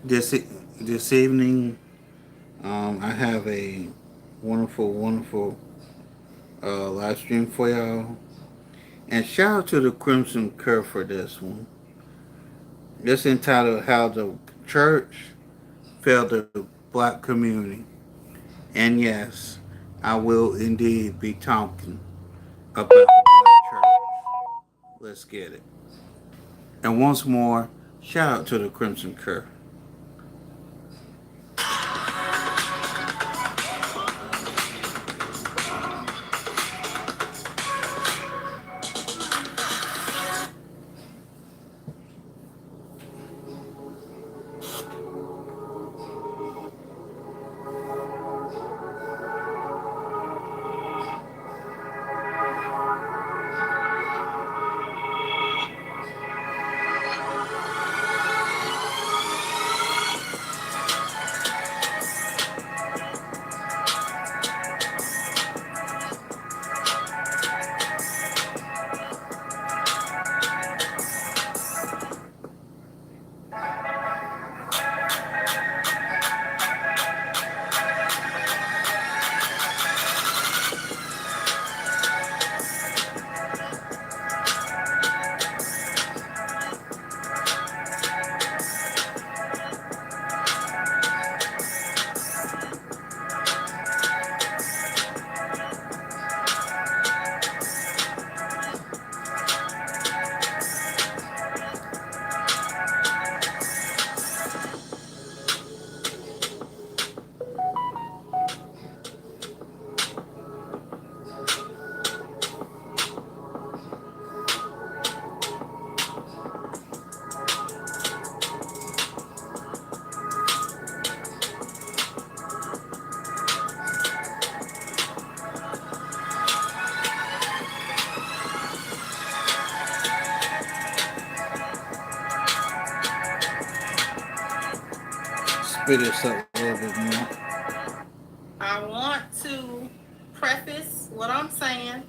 this this evening. I have a wonderful live stream for y'all. And shout out to the Crimson Curve for this one. This entitled "How the Church Failed the Black Community." And yes, I will indeed be talking about the Black Church. Let's get it. And once more, shout out to the Crimson Curve. Spit this up a little bit more. I want to preface what I'm saying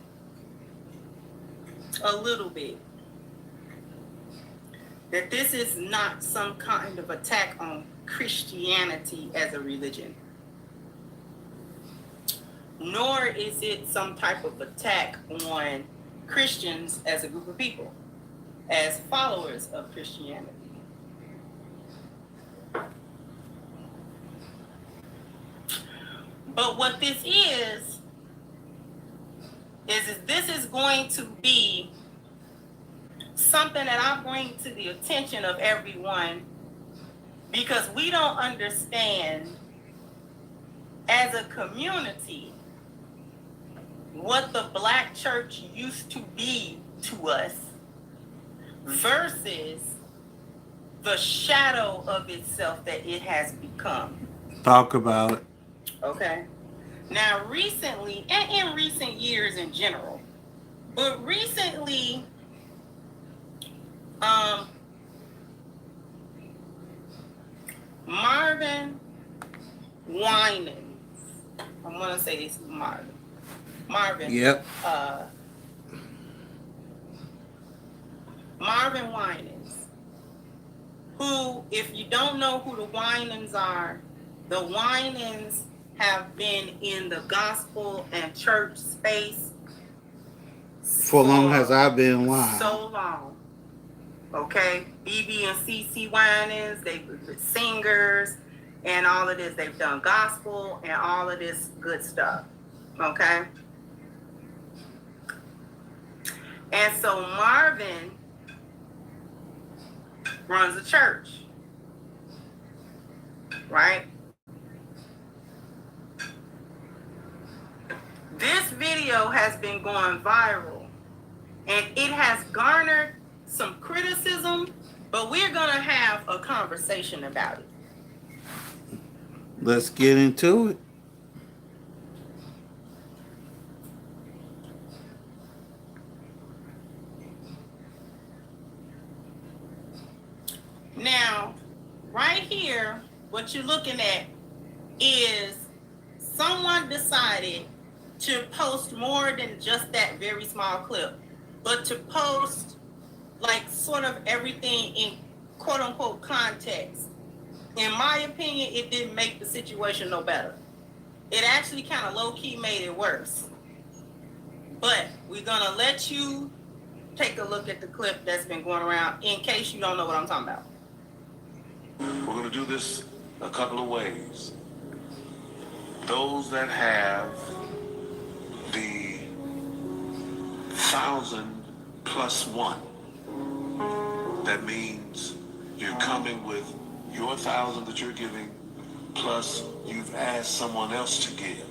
a little bit. That this is not some kind of attack on Christianity as a religion, nor is it some type of attack on Christians as a group of people, as followers of Christianity. But what is this is going to be something that I bring to the attention of everyone, because we don't understand as a community what the Black church used to be to us versus the shadow of itself that it has become. Talk about it. Okay. Now, recently, and in recent years in general, but recently, Marvin Winans, I'm gonna say this is Marvin. Yep. Marvin Winans, who, if you don't know who the Winans are, the Winans have been in the gospel and church space For long as I've been alive. so long. Okay, BB and CC Winans, they've been singers and all of this. They've done gospel and all of this good stuff. Okay, and so Marvin runs a church, right? This video has been going viral and it has garnered some criticism, but we're going to have a conversation about it. Let's get into it. Now, right here, what you're looking at is someone decided to post more than just that very small clip, but to post like sort of everything in quote unquote context in my opinion, it didn't make the situation no better. It actually kind of low-key made it worse. But we're going to let you take a look at the clip that's been going around in case you don't know what I'm talking about. We're going to do this a couple of ways. Those that have the 1,000 plus 1, that means you're coming with your 1,000 that you're giving, plus you've asked someone else to give.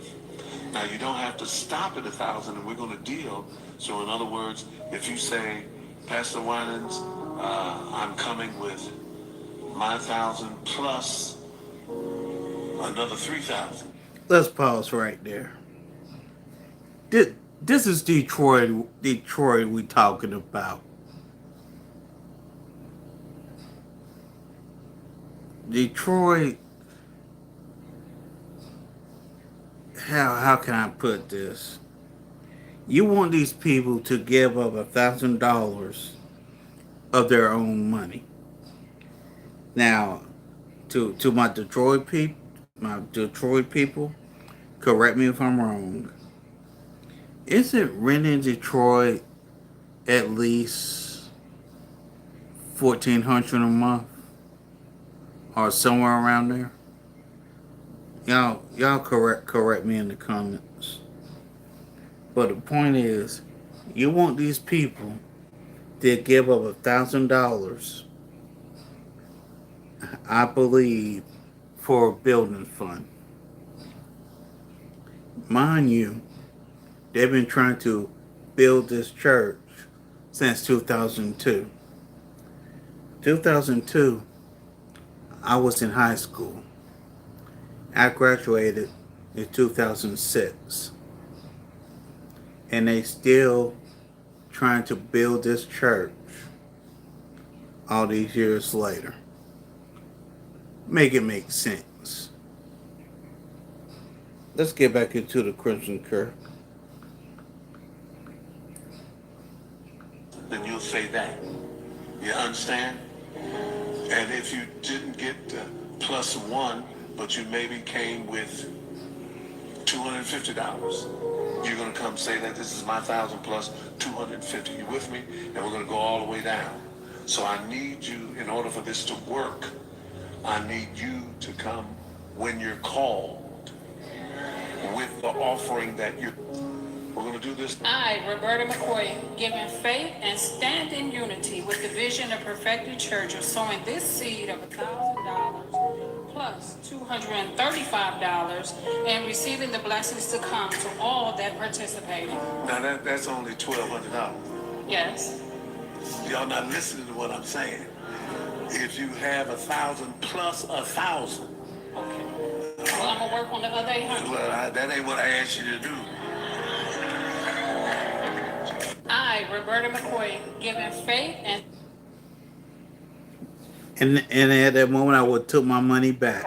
Now you don't have to stop at 1,000, and we're going to deal. So in other words, if you say, Pastor Winans, I'm coming with my 1,000 plus another 3,000. Let's pause right there. This is Detroit we talking about. Detroit, how can I put this? You want these people to give up $1,000 of their own money. Now, to my Detroit people, correct me if I'm wrong. Isn't rent in Detroit at least $1,400 a month, or somewhere around there? Y'all correct me in the comments. But the point is, you want these people to give up $1,000, I believe, for a building fund. Mind you, they've been trying to build this church since 2002. 2002, I was in high school. I graduated in 2006. And they still trying to build this church all these years later. Make it make sense. Let's get back into the Crimson Curve. Then you'll say that. You understand? And if you didn't get plus 1, but you maybe came with $250, you're going to come say that this is my 1,000 plus 250. You with me? And we're going to go all the way down. So I need you, in order for this to work, I need you to come when you're called with the offering that you're... We're going to do this. I, Roberta McCoy, given faith and stand in unity with the vision of Perfected Church of sowing this seed of $1,000 plus $235 and receiving the blessings to come to all that participated. Now that's only $1,200. Yes. Y'all not listening to what I'm saying. If you have 1,000 plus 1,000. Okay. Well, I'm gonna work on the other 800. Well, that ain't what I asked you to do. I, Roberta McCoy, given faith and at that moment, I would took my money back.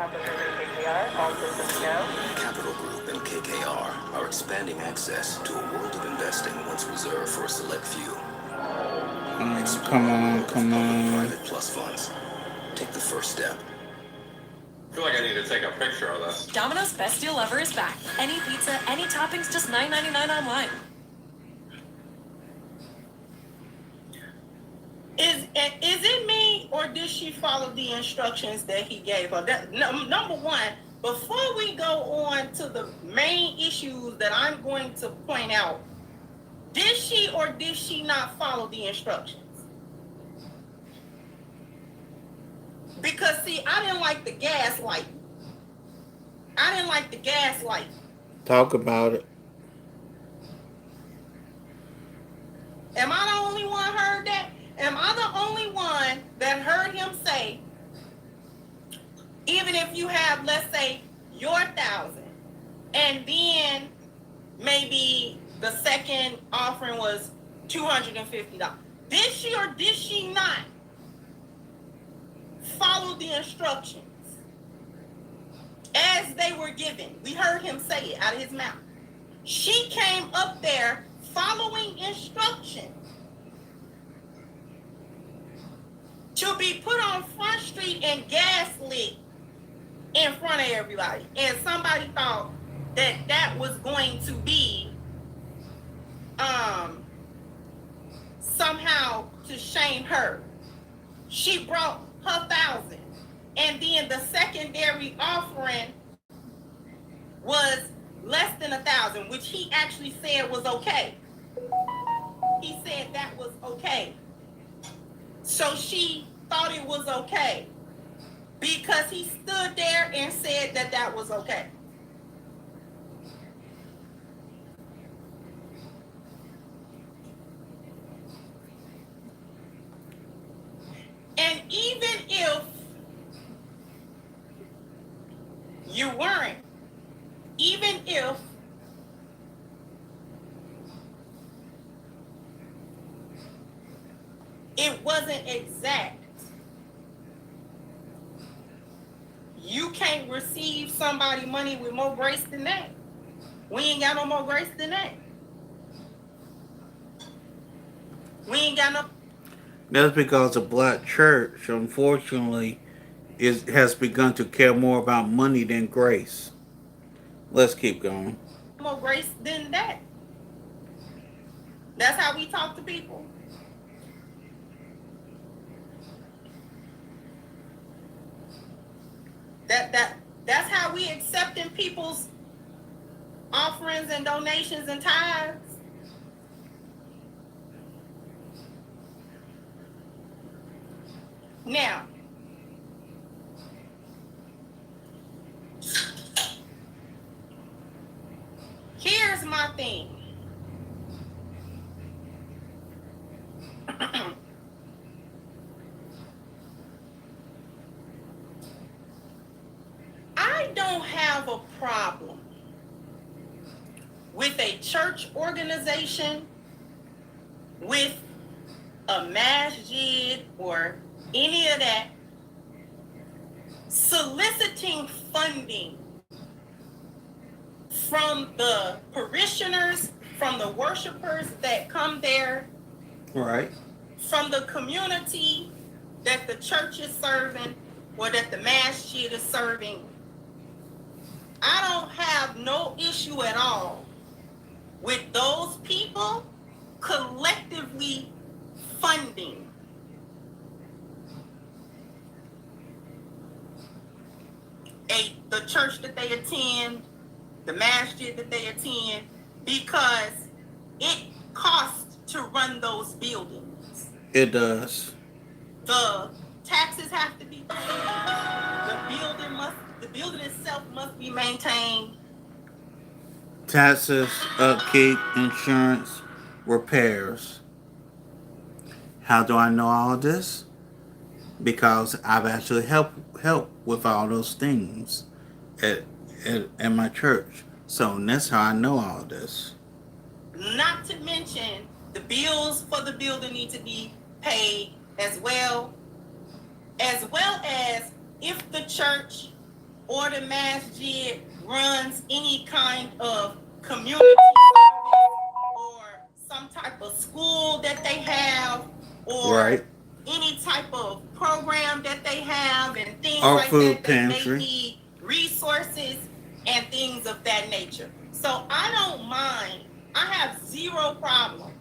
Capital Group and KKR are expanding access to a world of investing once reserved for a select few. Come on. Private plus funds. Take the first step. I feel like I need to take a picture of this. Domino's Best Deal Ever is back. Any pizza, any toppings, just $9.99 online. Is it me, or did she follow the instructions that he gave her? Number one, before we go on to the main issues that I'm going to point out, did she or did she not follow the instructions? Because, see, I didn't like the gaslight. Talk about it. Am I the only one heard that? Am I the only one that heard him say, even if you have, let's say, your 1,000, and then maybe the second offering was $250. Did she or did she not follow the instructions as they were given? We heard him say it out of his mouth. She came up there following instructions to be put on Front Street and gaslit in front of everybody. And somebody thought that that was going to be somehow to shame her. She brought her 1,000, and then the secondary offering was less than 1,000, which he actually said was okay. He said that was okay. So she thought it was okay because he stood there and said that that was okay. And even if you weren't, even if it wasn't exact, you can't receive somebody money with more grace than that. We ain't got no more grace than that. We ain't got no. That's because the black church, unfortunately, has begun to care more about money than grace. Let's keep going. More grace than that. That's how we talk to people. That's how we accepting people's offerings and donations and tithes. Now, here's my thing. I don't have a problem with a church organization, with a masjid or any of that, soliciting funding from the parishioners, from the worshipers that come there, Right. from the community that the church is serving or that the masjid is serving. I don't have no issue at all with those people collectively funding the church that they attend, the masjid that they attend, because it costs to run those buildings. It does. The taxes have to be paid. The building itself must be maintained. Taxes, upkeep, insurance, repairs. How do I know all of this? Because I've actually helped with all those things at my church. So that's how I know all of this. Not to mention the bills for the building need to be paid as well as if the church or the masjid runs any kind of community service or some type of school that they have, or Right. any type of program that they have and things Or like food that pantry. may need resources and things of that nature. So I don't mind. I have zero problem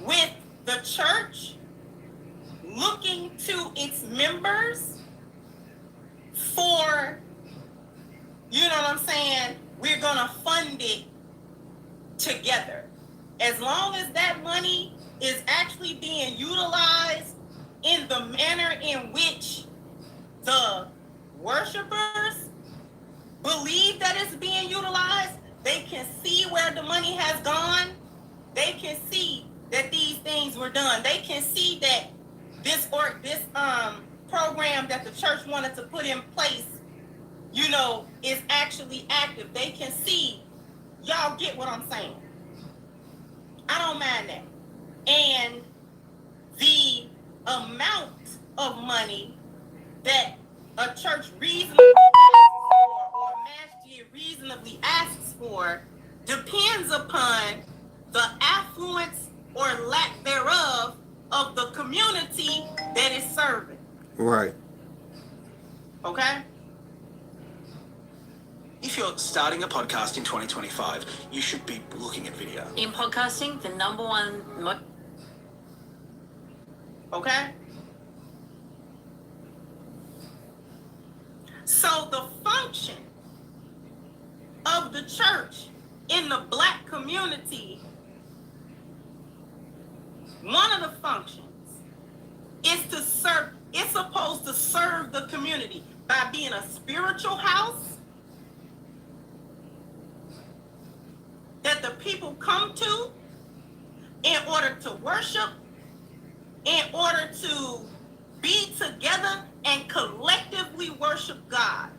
with the church looking to its members for, you know what I'm saying, we're gonna fund it together. As long as that money is actually being utilized in the manner in which the worshipers believe that it's being utilized, they can see where the money has gone. They can see that these things were done. They can see that this program that the church wanted to put in place, you know, is actually active. They can see. Y'all get what I'm saying? I don't mind that. And the amount of money that a church reasonably asks for or a masjid reasonably asks for depends upon the affluence or lack thereof of the community that is serving. Right. Okay? If you're starting a podcast in 2025, you should be looking at video. In podcasting, the number one Okay? So the function of the church in the black community, one of the functions is to serve, it's supposed to serve the community by being a spiritual house that the people come to in order to worship, in order to be together and collectively worship God.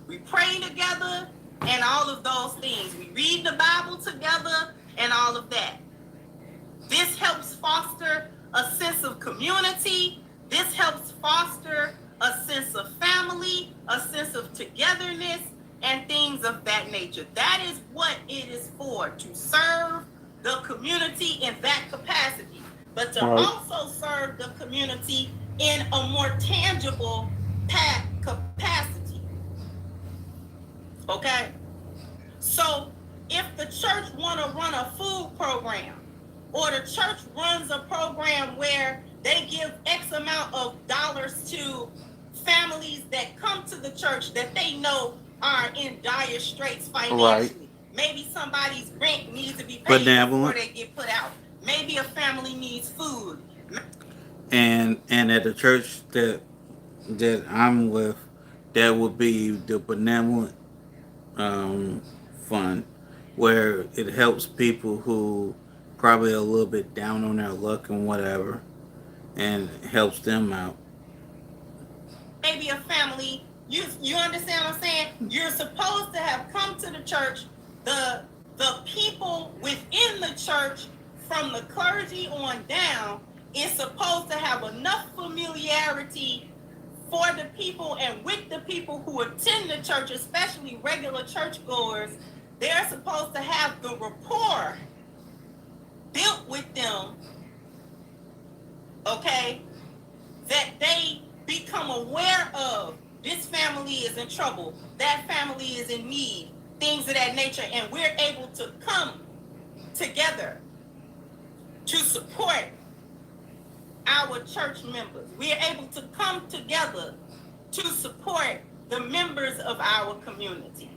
We pray together and all of those things. We read the Bible together and all of that. This helps foster a sense of community. This helps foster a sense of family, a sense of togetherness, and things of that nature. That is what it is for, to serve the community in that capacity, but to also serve the community in a more tangible capacity. Okay? So if the church want to run a food program, or the church runs a program where they give X amount of dollars to families that come to the church that they know are in dire straits financially. Right. Maybe somebody's rent needs to be paid before they get put out. Maybe a family needs food. And at the church that I'm with, that would be the benevolent fund, where it helps people who probably are a little bit down on their luck and whatever, and helps them out. Maybe a family, you understand what I'm saying? You're supposed to have come to the church, the people within the church, from the clergy on down, is supposed to have enough familiarity for the people and with the people who attend the church, especially regular churchgoers. They're supposed to have the rapport built with them, okay, that they become aware of. This family is in trouble, that family is in need, things of that nature, and we're able to come together to support our church members. We are able to come together to support the members of our community.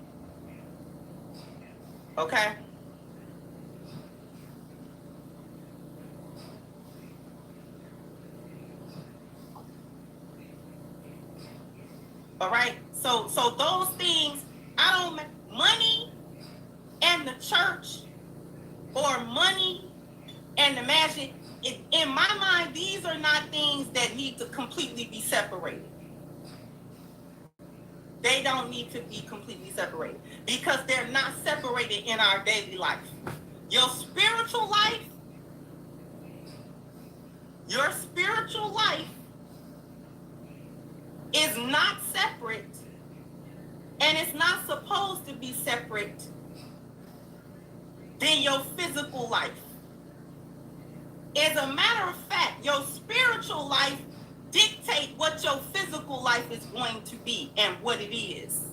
Okay? All right? So those things, money and the church, or money and the magic, in my mind, these are not things that need to completely be separated. They don't need to be completely separated because they're not separated in our daily life. Your spiritual life is not separate, and it's not supposed to be separate than your physical life. As a matter of fact, your spiritual life dictates what your physical life is going to be and what it is.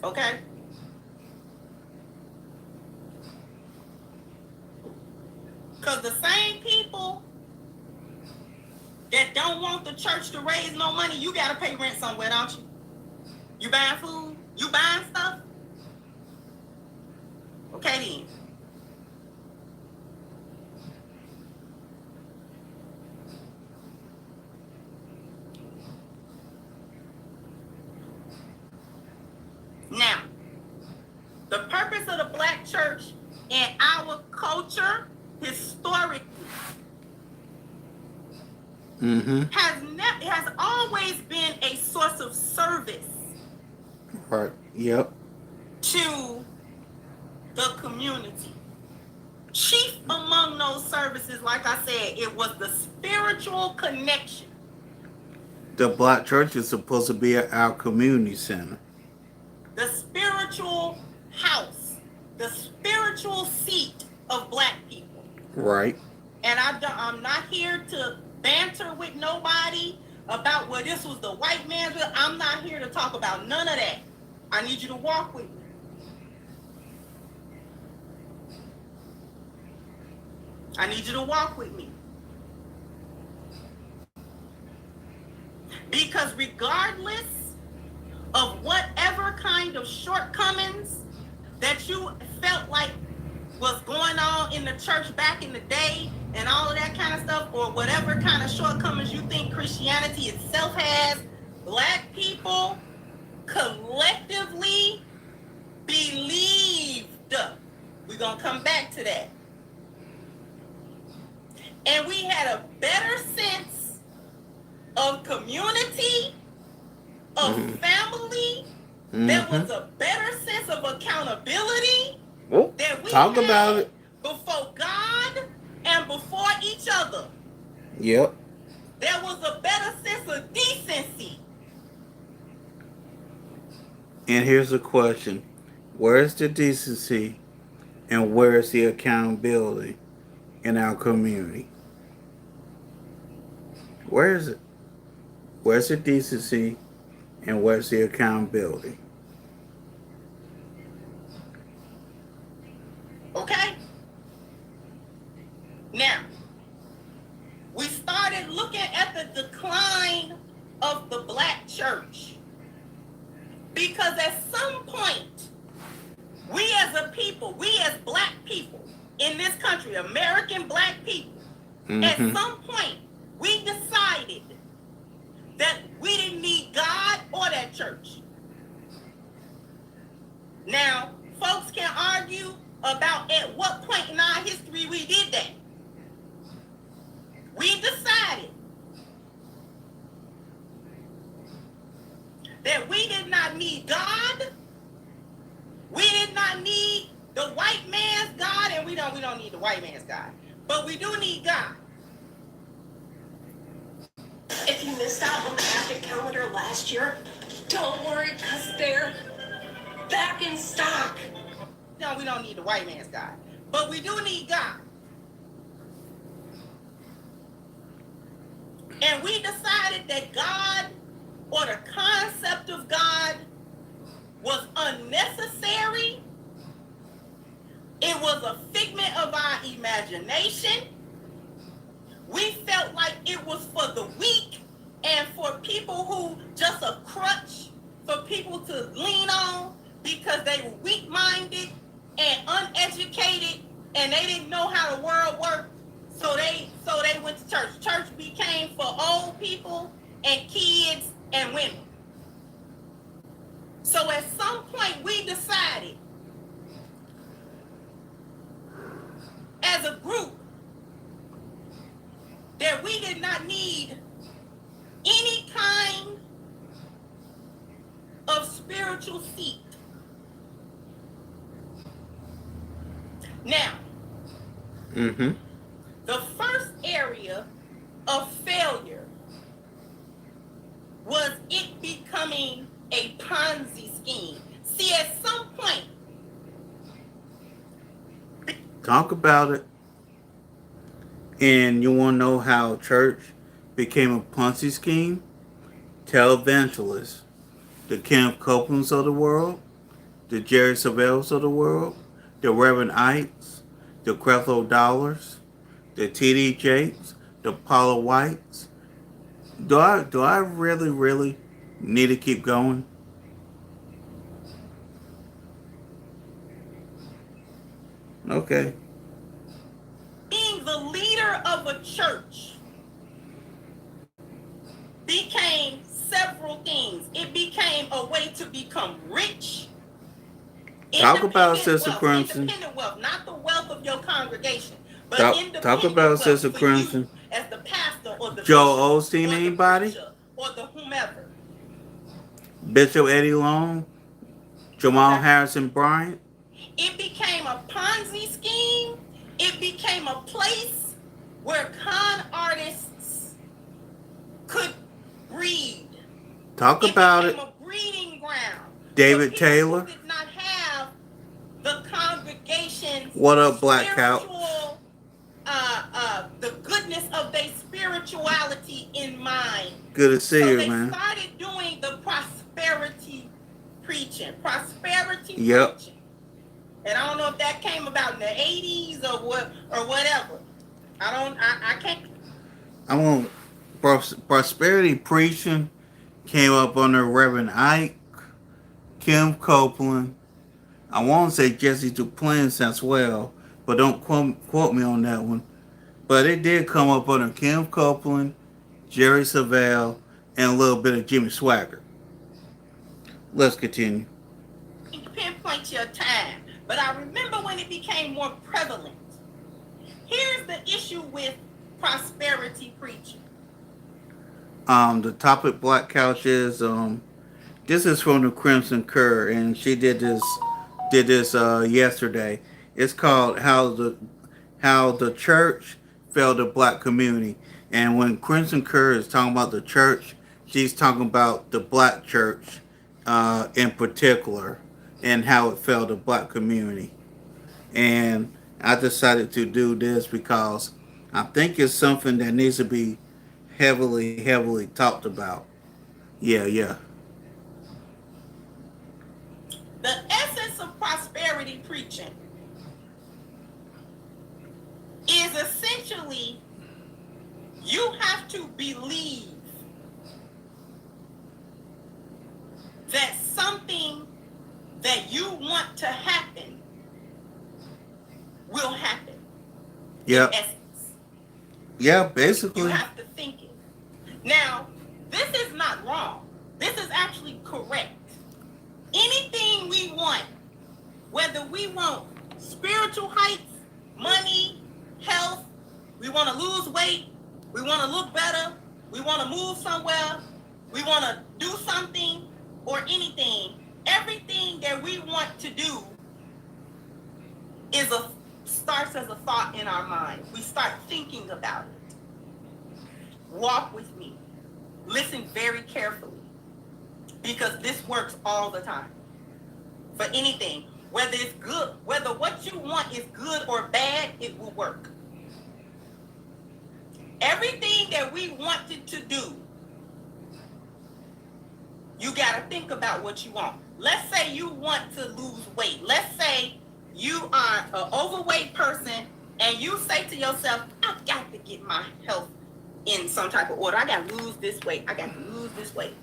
Okay? Because the same people that don't want the church to raise no money, you got to pay rent somewhere, don't you? You buying food? You buying stuff? Okay then. Now, the purpose of the black church in our culture, historically, has always been a source of service. Right. Yep. To the community. Chief among those services, like I said, it was the spiritual connection. The black church is supposed to be our community center. The spiritual house, the spiritual seat of black people. Right. And I'm not here to banter with nobody about, well, this was the white man's will. I'm not here to talk about none of that. I need you to walk with me. I need you to walk with me. Because regardless of whatever kind of shortcomings that you felt like was going on in the church back in the day and all of that kind of stuff, or whatever kind of shortcomings you think Christianity itself has, Black people collectively believed. We're going to come back to that. And we had a better sense of community, of family. There was a better sense of accountability that we Talk had about it. before God and before each other. Yep. There was a better sense of decency. And here's the question. Where's the decency and where's the accountability in our community? Where is it? Where's the decency and where's the accountability? Okay? Now, we started looking at the decline of the Black church. Because at some point, we as a people, we as Black people in this country, American Black people, at some point, we decided that we didn't need God or that church. Now, folks can argue about at what point in our history we did that. We decided that we did not need God. We did not need the white man's God, and we don't need the white man's God. But we do need God. If you missed out on the Advent calendar last year, don't worry, because they're back in stock. No, we don't need the white man's God. But we do need God. And we decided that God, or the concept of God, was unnecessary. It was a figment of our imagination. We felt like it was for the weak and for people who just a crutch for people to lean on because they were weak-minded and uneducated and they didn't know how the world worked. So they went to church. Church became for old people and kids and women. So at some point we decided as a group that we did not need any kind of spiritual seat. Now, the first area of failure was it becoming a Ponzi scheme. See, at some point, Talk about it. And you want to know how church became a Ponzi scheme? Televangelists, the Kenneth Copelands of the world, the Jerry Savells of the world, the Reverend Ikes, the Creflo Dollars, the T.D. Jakes, the Paula Whites. Do I really need to keep going? Okay. being the leader of a church became several things. It became a way to become rich. Talk about Independent Sister wealth, Crimson. Independent wealth, not the wealth of your congregation, but Talk about wealth Sister for Crimson. you as the pastor or the Joel bishop Osteen, or the anybody? preacher or the whomever. Bishop Eddie Long, Jamal Harrison Bryant. It became a Ponzi scheme. It became a place where con artists could breed. Talk about it it. became a breeding ground. David for people Taylor. who did not have the congregation's What up, Black Cow? spiritual their spirituality in mind. Good to see So you, they man. started doing the prosperity preaching. Prosperity Yep. preaching. And I don't know if that came about in the 80s or whatever. I can't. I want prosperity preaching came up under Reverend Ike, Kim Copeland. I want to say Jesse Duplantis as well, but don't quote me on that one. But it did come up under Kim Copeland, Jerry Savelle, and a little bit of Jimmy Swagger. Let's continue. Pinpoint your time, but I remember when it became more prevalent. Here's the issue with prosperity preaching. The topic Black Couch is this is from the Crimson Cur, and she did this yesterday. It's called How the Church Failed the Black Community. And when Crimson Cur is talking about the church, she's talking about the black church in particular and how it failed the black community. And I decided to do this because I think it's something that needs to be heavily talked about. Yeah. The essence of prosperity preaching is essentially you have to believe that something that you want to happen will happen. Yeah. In essence. Yeah, You basically. have to think it. Now, this is not wrong. This is actually correct. Anything we want, whether we want spiritual heights, money, health, we want to lose weight, we want to look better, we want to move somewhere, we want to do something or anything, everything that we want to do starts as a thought in our mind. We start thinking about it. Walk with me. Listen very carefully, because this works all the time. For anything, whether it's good, whether what you want is good or bad, it will work. Everything that we wanted to do, you got to think about what you want. Let's say you want to lose weight. Let's say you are an overweight person and you say to yourself, I've got to get my health in some type of order. I got to lose this weight. I got to lose this weight.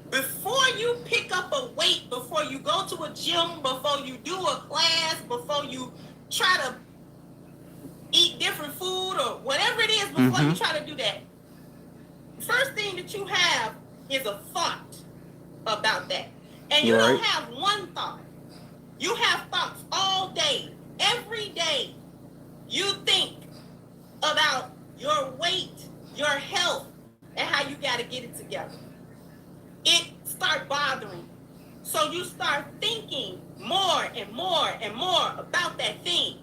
Before you pick up a weight, before you go to a gym, before you do a class, before you try to eat different food or whatever it is, before you try to do that, first thing that you have is a thought about that. And you don't have one thought. You have thoughts all day, every day. You think about your weight, your health, and how you got to get it together. It start bothering you. So you start thinking more and more and more about that thing.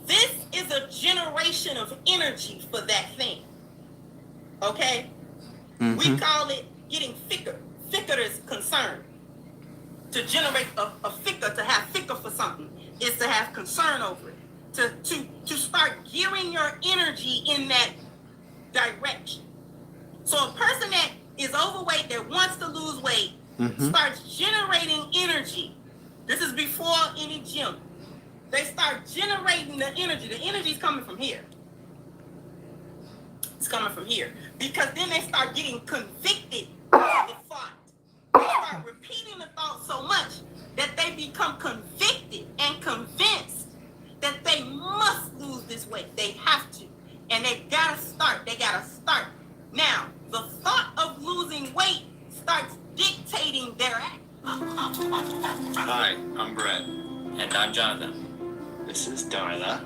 This is a generation of energy for that thing. Okay? We call it getting thicker. Thicker is concern. To generate a thicker, to have thicker for something, is to have concern over it. To start gearing your energy in that direction. So a person that is overweight, that wants to lose weight, starts generating energy. This is before any gym. They start generating the energy. The energy is coming from here. It's coming from here. Because then they start getting convicted of the thought. They start repeating the thought so much that they become convicted and convinced that they must lose this weight. They have to. And they gotta start. They gotta start. Now, the thought of losing weight starts dictating their act. Hi, I'm Brett. And I'm Jonathan. This is Darla.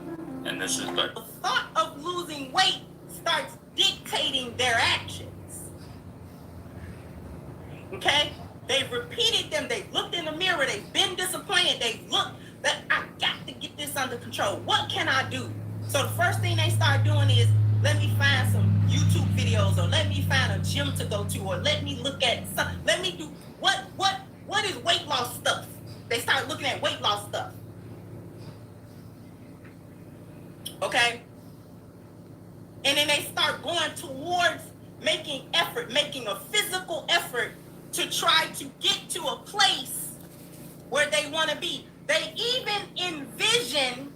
And this is Bud. The thought of losing weight starts dictating their actions. Okay? They've repeated them. They've looked in the mirror. They've been disappointed. They've looked that I got to get this under control. What can I do? So the first thing they start doing is, let me find some YouTube videos, or let me find a gym to go to, or let me look at some, let me do what is weight loss stuff? They start looking at weight loss stuff. Okay? And then they start going towards making effort, making a physical effort to try to get to a place where they want to be. They even envision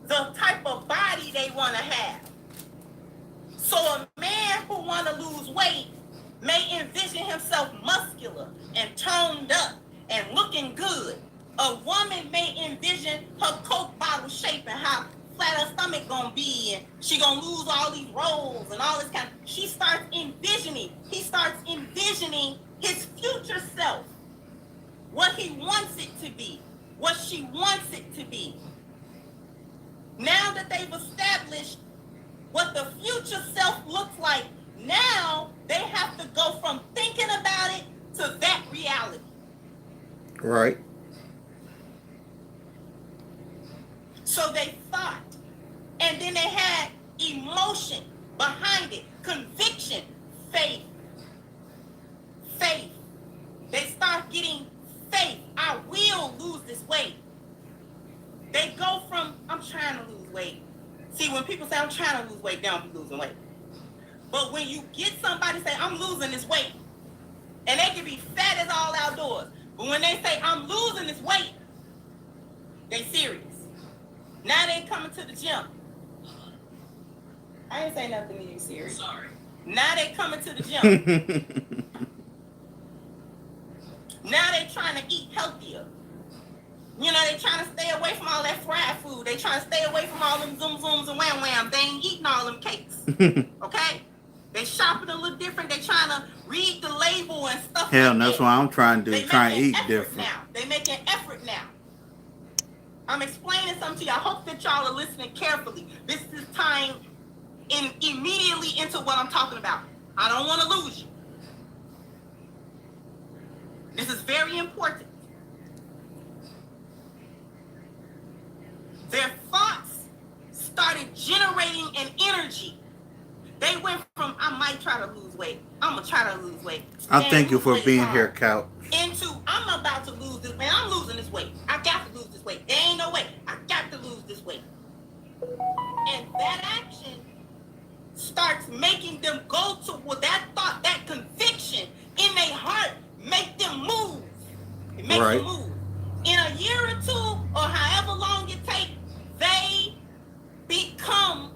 the type of body they want to have. So a man who want to lose weight may envision himself muscular and toned up and looking good. A woman may envision her Coke bottle shape and how flat her stomach gonna be, and she gonna lose all these rolls and all this kind of. He starts envisioning his future self, what he wants it to be, what she wants it to be. Now that they've established what the future self looks like, now they have to go from thinking about it to that reality. Right. So they thought, and then they had emotion behind it, conviction, faith. They start getting faith. I will lose this weight. They go from, I'm trying to lose weight. See, when people say, I'm trying to lose weight, they don't be losing weight. But when you get somebody say, I'm losing this weight, and they can be fat as all outdoors, but when they say, I'm losing this weight, they serious. Now they coming to the gym. I ain't say nothing to you, serious. Sorry. Now they coming to the gym. Now they trying to eat healthier. You know, they trying to stay away from all that fried food. They trying to stay away from all them zoom zooms and wham wham. They ain't eating all them cakes. Okay? They shopping a little different. They trying to read the label and stuff. Hell, like that's that. what I'm trying to do. Trying to eat different. Now. They make an effort now. I'm explaining something to you. I hope that y'all are listening carefully. This is tying in immediately into what I'm talking about. I don't want to lose you. This is very important. Their thoughts started generating an energy. They went from, I might try to lose weight. I'm going to try to lose weight. I thank you for being here, Couch. Into, I'm about to lose this weight. I'm losing this weight. I got to lose this weight. There ain't no way. I got to lose this weight. And that action starts making them go to that thought, that conviction in their heart, make them move. It makes them move. In a year or two, or however long it takes, they become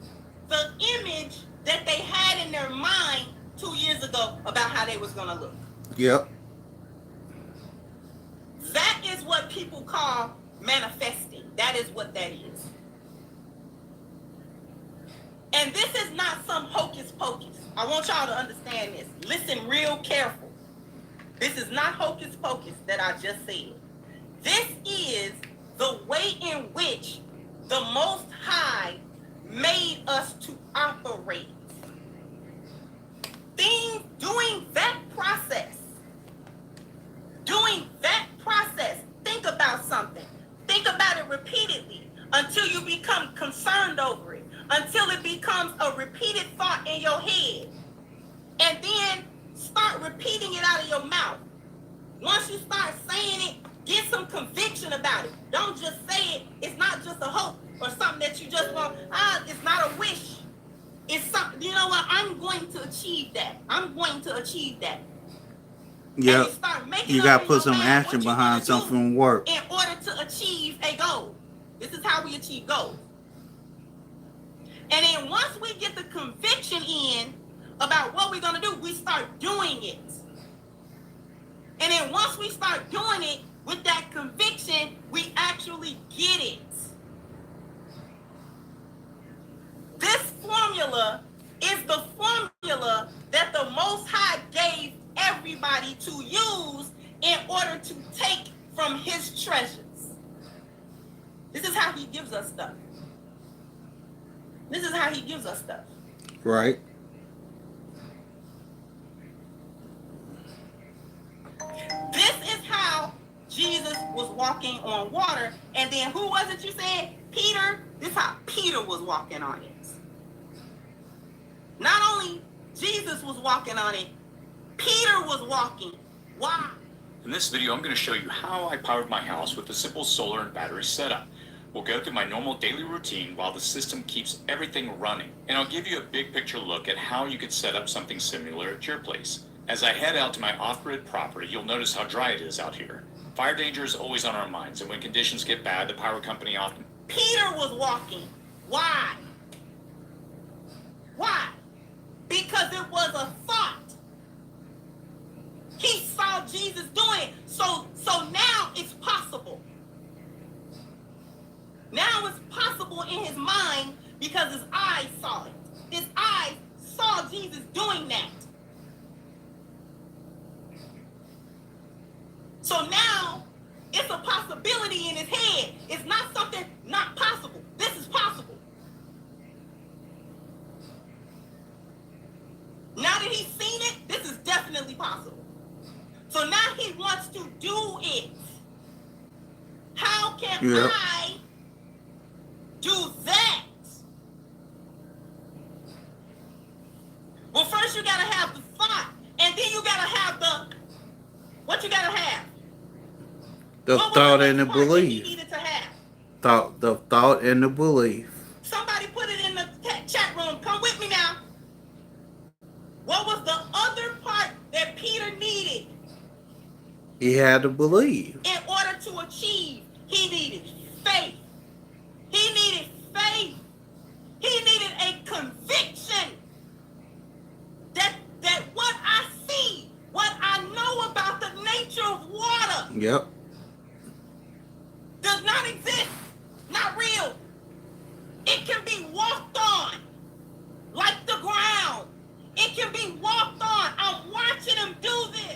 the image that they had in their mind 2 years ago about how they was going to look. Yep. That is what people call manifesting. That is what that is. And this is not some hocus pocus. I want y'all to understand this. Listen real careful. This is not hocus pocus that I just said. This is the way in which the Most High made us to operate. Doing that process, think about something. Think about it repeatedly until you become concerned over it, until it becomes a repeated thought in your head. And then start repeating it out of your mouth. Once you start saying it, get some conviction about it. Don't just say it. It's not just a hope or something that you just want. It's not a wish. It's something, you know what? I'm going to achieve that. I'm going to achieve that. Yep. You got to put some mind action what you behind wanna something do from work. in order to achieve a goal. This is how we achieve goals. And then once we get the conviction in about what we're going to do, we start doing it. And then once we start doing it with that conviction, we actually get it. This formula is the formula that the Most High gave everybody to use in order to take from his treasures. This is how he gives us stuff. This is how he gives us stuff. Right. This is how Jesus was walking on water. And then who was it you said? Peter. This is how Peter was walking on it. Not only Jesus was walking on it, Peter was walking. Why? In this video, I'm going to show you how I powered my house with a simple solar and battery setup. We'll go through my normal daily routine while the system keeps everything running, and I'll give you a big picture look at how you could set up something similar at your place. As I head out to my off-grid property, you'll notice how dry it is out here. Fire danger is always on our minds, and when conditions get bad, the power company often... Peter was walking. Why? Why? Because it was a thought. He saw Jesus doing it. So now it's possible. Now it's possible in his mind because his eyes saw it. His eyes saw Jesus doing that. So now it's a possibility in his head. It's not something not possible. This is possible. Now that he's seen it, this is definitely possible. So now he wants to do it. How can I do that? Well, first you gotta have the thought, and then you gotta have what you gotta have? The thought and the belief. Needed to have? The thought and the belief. Somebody put it in the chat room. Come with me now. What was the other part that Peter needed? He had to believe. In order to achieve, he needed faith. He needed faith. He needed a conviction that what I see, what I know about the nature of water, Yep. does not exist, not real. It can be walked on like the ground. It can be walked on. I'm watching him do this.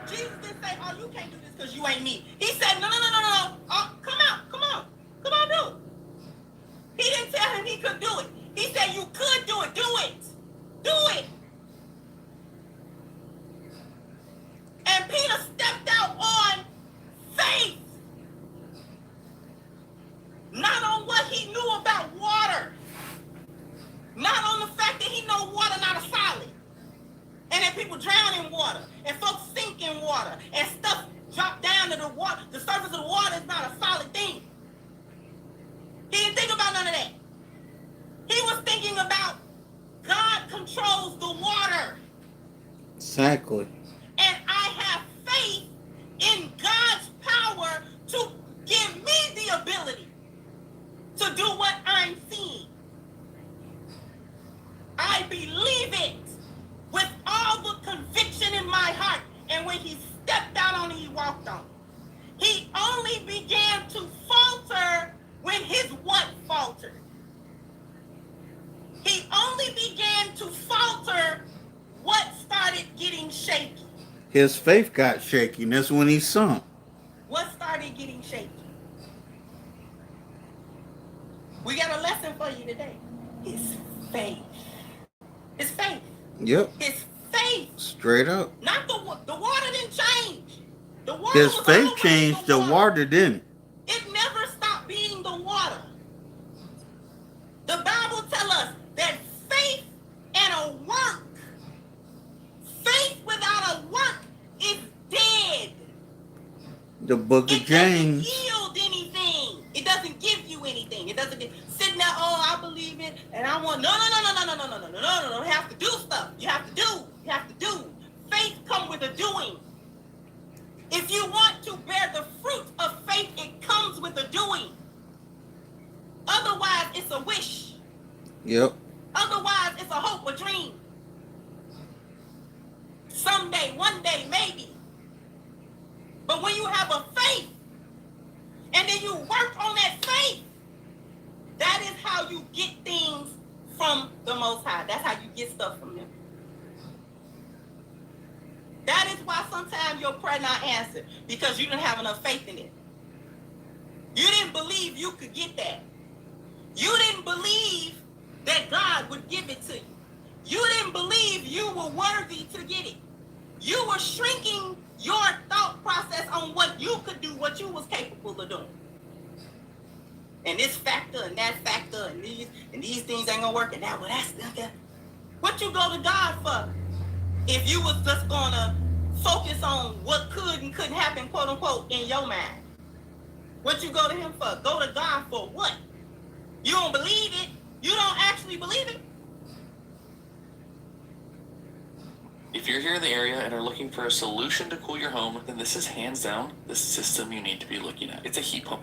Jesus didn't say, oh, you can't do this because you ain't me. He said, no. Oh, come on, do it. He didn't tell him he could do it. He said, you could do it. Do it. And Peter stepped out on faith. Not on what he knew about water. Not on the fact that he knows water not a solid. And that people drown in water. And folks sink in water. And stuff drop down to the water. The surface of the water is not a solid thing. He didn't think about none of that. He was thinking about God controls the water. Exactly. And I have faith in God's power to give me the ability to do what I'm seeing. I believe it with all the conviction in my heart. And when he stepped out on it, he walked on it. He only began to falter when his what faltered. He only began to falter what started getting shaky. His faith got shaky. That's when he sunk. What started getting shaky? We got a lesson for you today. His faith. His faith. Yep. His faith. Straight up. Not the water didn't change. The water His was faith always changed. The water didn't. It never stopped being the water. The Bible tells us that faith and a work, faith without a work is dead. The book of James. It doesn't yield anything. It doesn't give you anything. It doesn't get sitting there, oh, I believe it, and I want, no. You have to do stuff. You have to do. Faith comes with a doing. If you want to bear the fruit of faith, it comes with a doing. Otherwise, it's a wish. Yep. Otherwise, it's a hope, a dream. Someday, one day, maybe. But when you have a faith, and then you work on that faith, that is how you get things from the Most High. That's how you get stuff from Him. That is why sometimes your prayer not answered, because you didn't have enough faith in it. You didn't believe you could get that. You didn't believe that God would give it to you. You didn't believe you were worthy to get it. You were shrinking your thought process on what you could do, what you was capable of doing. And this factor and that factor and these things ain't gonna work, and that, well, that's that. What you go to God for? If you was just gonna focus on what could and couldn't happen, quote unquote, in your mind. What you go to him for? Go to God for what? You don't believe it? You don't actually believe it? If you're here in the area and are looking for a solution to cool your home, then this is hands down the system you need to be looking at. It's a heat pump.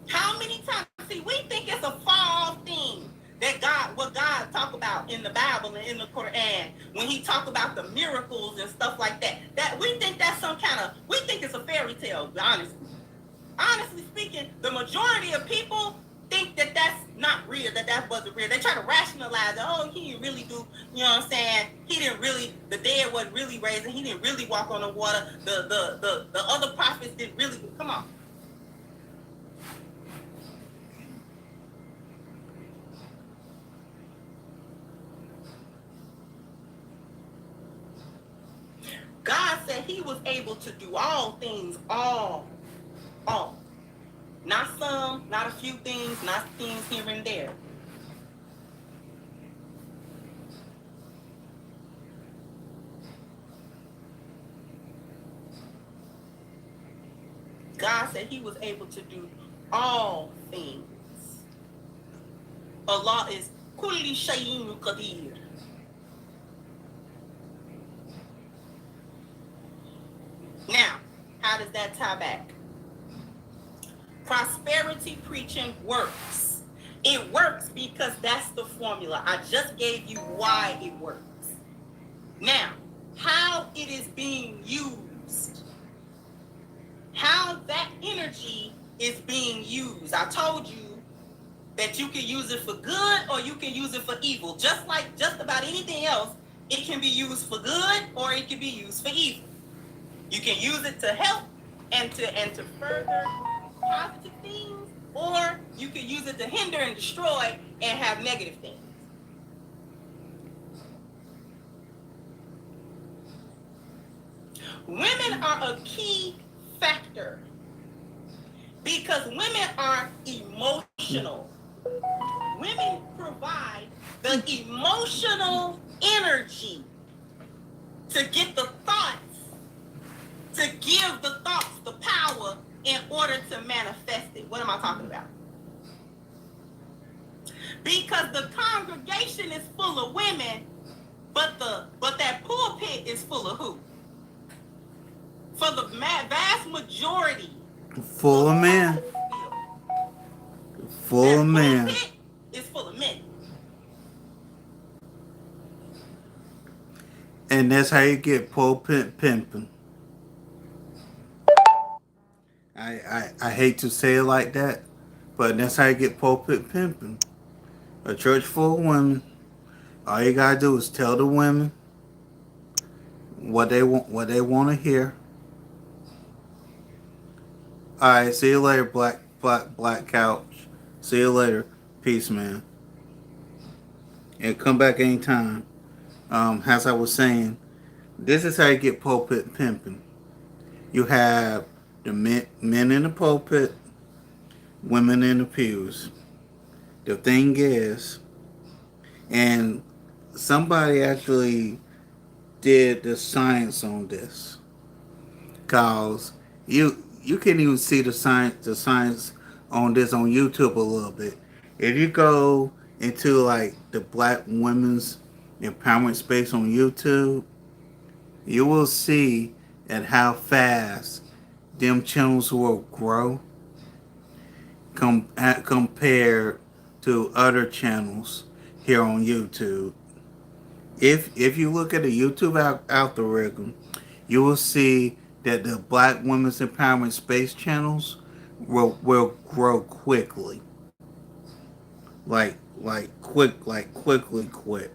How many times? See, we think it's a far off thing that what God talk about in the Bible and in the Quran, when he talk about the miracles and stuff like that, that we think that's we think it's a fairy tale, honestly. Honestly speaking, the majority of people think that that's not real, that wasn't real. They try to rationalize it. Oh, he didn't really do, you know what I'm saying? He didn't really, the dead wasn't really raised, and he didn't really walk on the water. The other prophets didn't really, come on. God said he was able to do all things, all. Not some, not a few things, not things here and there. God said he was able to do all things. Allah is kulli shay'in qadir. Now, how does that tie back? Prosperity preaching works. It works because that's the formula. I just gave you why it works. Now, how it is being used, how that energy is being used. I told you that you can use it for good or you can use it for evil. Just like just about anything else, it can be used for good or it can be used for evil. You can use it to help and to further positive things, or you can use it to hinder and destroy and have negative things. Women are a key factor because women are emotional. Women provide the emotional energy to get the thoughts, to give the thoughts the power in order to manifest it. What am I talking about? Because the congregation is full of women, but that pulpit is full of who? For the vast majority. Full of men. Full of men. Pulpit is full of men. And that's how you get pulpit pimping. I hate to say it like that, but that's how you get pulpit pimping. A church full of women. All you gotta do is tell the women what they want to hear. All right, see you later, black couch. See you later, peace, man. And come back anytime. As I was saying, this is how you get pulpit pimping. You have the men in the pulpit, women in the pews. The thing is, and somebody actually did the science on this, cause you can even see the science on this on YouTube a little bit. If you go into like the Black women's empowerment space on YouTube, you will see at how fast them channels will grow compared to other channels here on YouTube. If you look at the YouTube algorithm, you will see that the Black women's empowerment space channels will grow quickly. Quickly quick.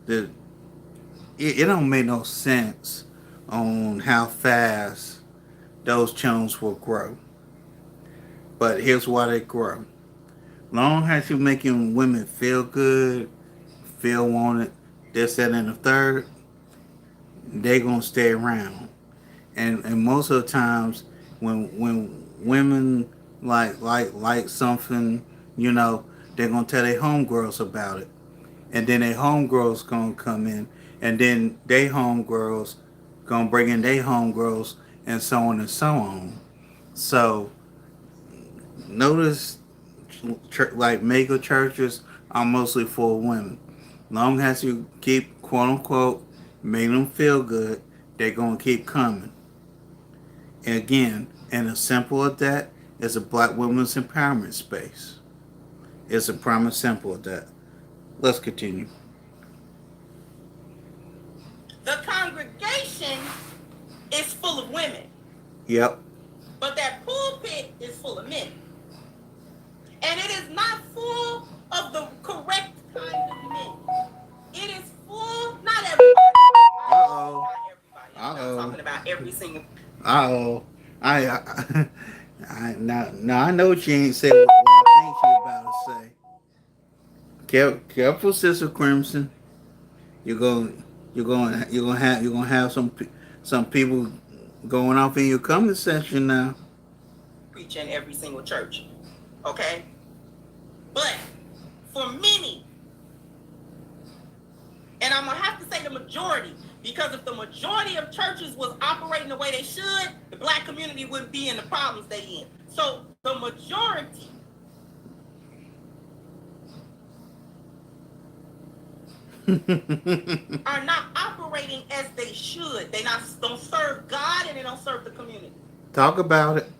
It don't make no sense on how fast those channels will grow. But here's why they grow. Long as you're making women feel good, feel wanted, this, that, and the third, they're gonna stay around. And most of the times when women like something, you know, they're gonna tell their homegirls about it. And then their homegirls gonna come in and then they homegirls gonna bring in their homegirls, and so on and so on. So notice, like mega churches are mostly for women. Long as you keep quote unquote make them feel good, they're gonna keep coming. And again, and as simple as that is a black women's empowerment space. It's a prime example of that. Let's continue. The congregation is full of women, Yep. but that pulpit is full of men. And it is not full of the correct kind of men. It is full, not everybody. Uh-oh. Not everybody. I'm Uh-oh. not talking about every single. Uh-oh. Now I know she ain't said what I think she about to say. Careful, Sister Crimson. You're gonna have some people going off in your comment section now. Preach in every single church, okay? But for many, and I'm gonna have to say the majority, because if the majority of churches was operating the way they should, the black community wouldn't be in the problems they in. So the majority are not operating as they should. They don't serve God, and they don't serve the community. Talk about it.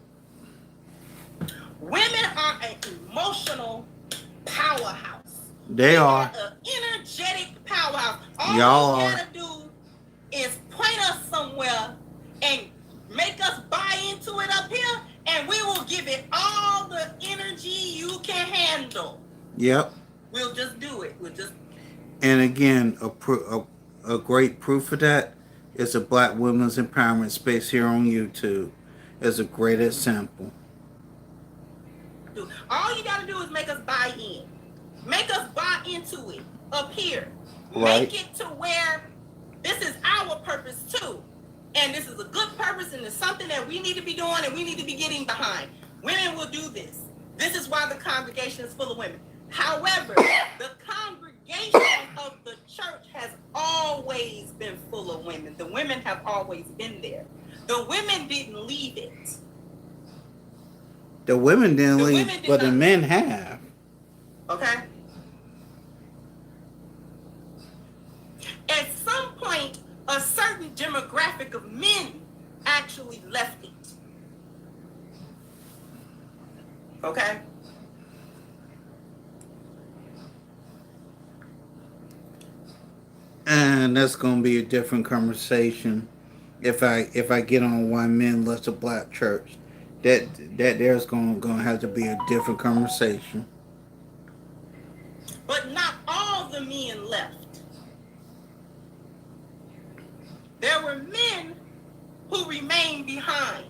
Women are an emotional powerhouse. They are. An energetic powerhouse. All Y'all you are. gotta do is point us somewhere and make us buy into it up here, and we will give it all the energy you can handle. Yep. We'll just do it. And again, a great proof of that is a Black Women's Empowerment Space here on YouTube. As a great example. All you gotta do is make us buy in. Make us buy into it up here. Right. Make it to where this is our purpose too. And this is a good purpose, and it's something that we need to be doing and we need to be getting behind. Women will do this. This is why the congregation is full of women. However, the congregation of the church has always been full of women. The women have always been there. The women didn't leave it. The women didn't The leave, women did but the not. men have. Okay? At some point, a certain demographic of men actually left it. Okay? And that's gonna be a different conversation if I get on why men left the black church. That there's gonna have to be a different conversation. But not all the men left. There were men who remained behind.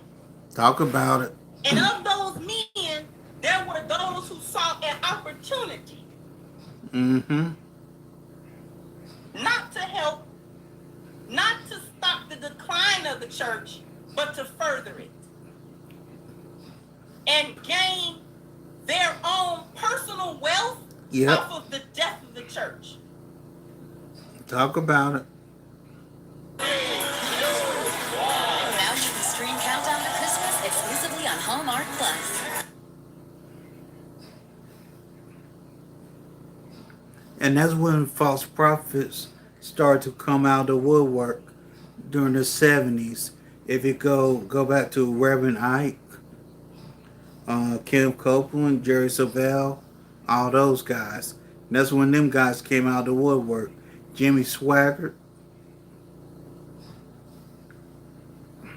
Talk about it. And of those men, there were those who saw an opportunity Mm-hmm. not to help, not to stop the decline of the church, but to further it. And gain their own personal wealth Yep. off of the death of the church. Talk about it. Now you can stream Countdown to Christmas exclusively on Hallmark Plus. And that's when false prophets started to come out of the woodwork during the 70s. If you go back to Reverend Ike, Kim Copeland, Jerry Savelle, all those guys. And that's when them guys came out of the woodwork. Jimmy Swaggart.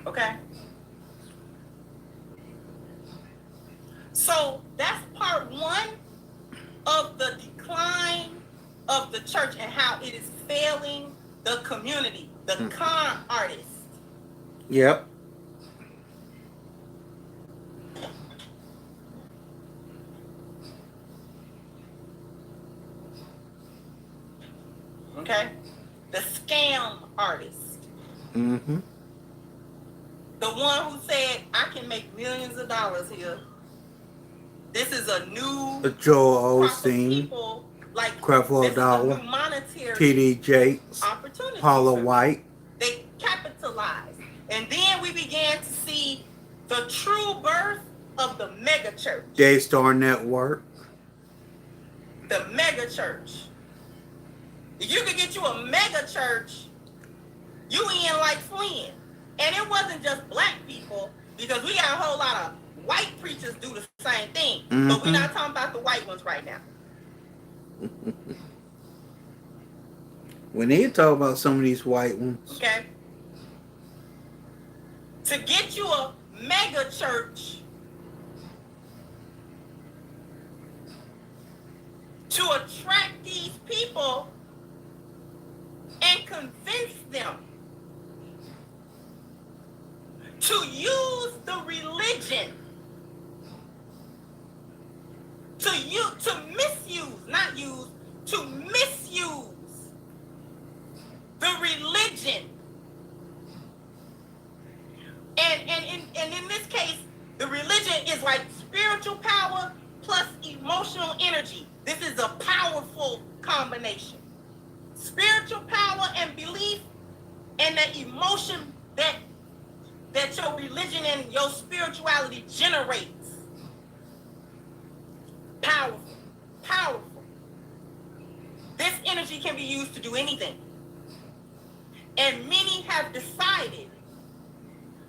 Okay? So that's part one of the decline of the church and how it is failing the community, the con artists. Yep. Okay? The scam artist. Mm-hmm. The one who said, I can make millions of dollars here. This is a new Joel crop of Osteen. people, like Crap for a this is dollar. a new monetary military T.D. Jakes, opportunities. Paula White. They capitalized. And then we began to see the true birth of the mega church. Daystar Network. The mega church. If you could get you a mega church, you in like Flynn. And it wasn't just black people, because we got a whole lot of white preachers do the same thing. But we're not talking about the white ones right now. We need to talk about some of these white ones. Okay? To get you a mega church, to attract these people and convince them to use the religion, to misuse, not use, to misuse the religion. And in this case, the religion is like spiritual power plus emotional energy. This is a powerful combination. Spiritual power and belief, and the emotion that your religion and your spirituality generates. Powerful. Powerful. This energy can be used to do anything. And many have decided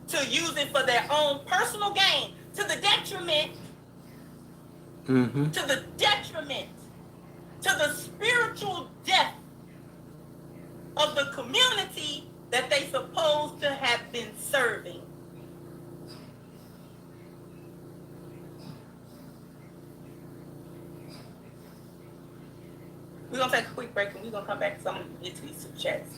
to use it for their own personal gain, to the detriment, to the spiritual death of the community that they supposed to have been serving. We're going to take a quick break, and we're going to come back to some of get to these super chats.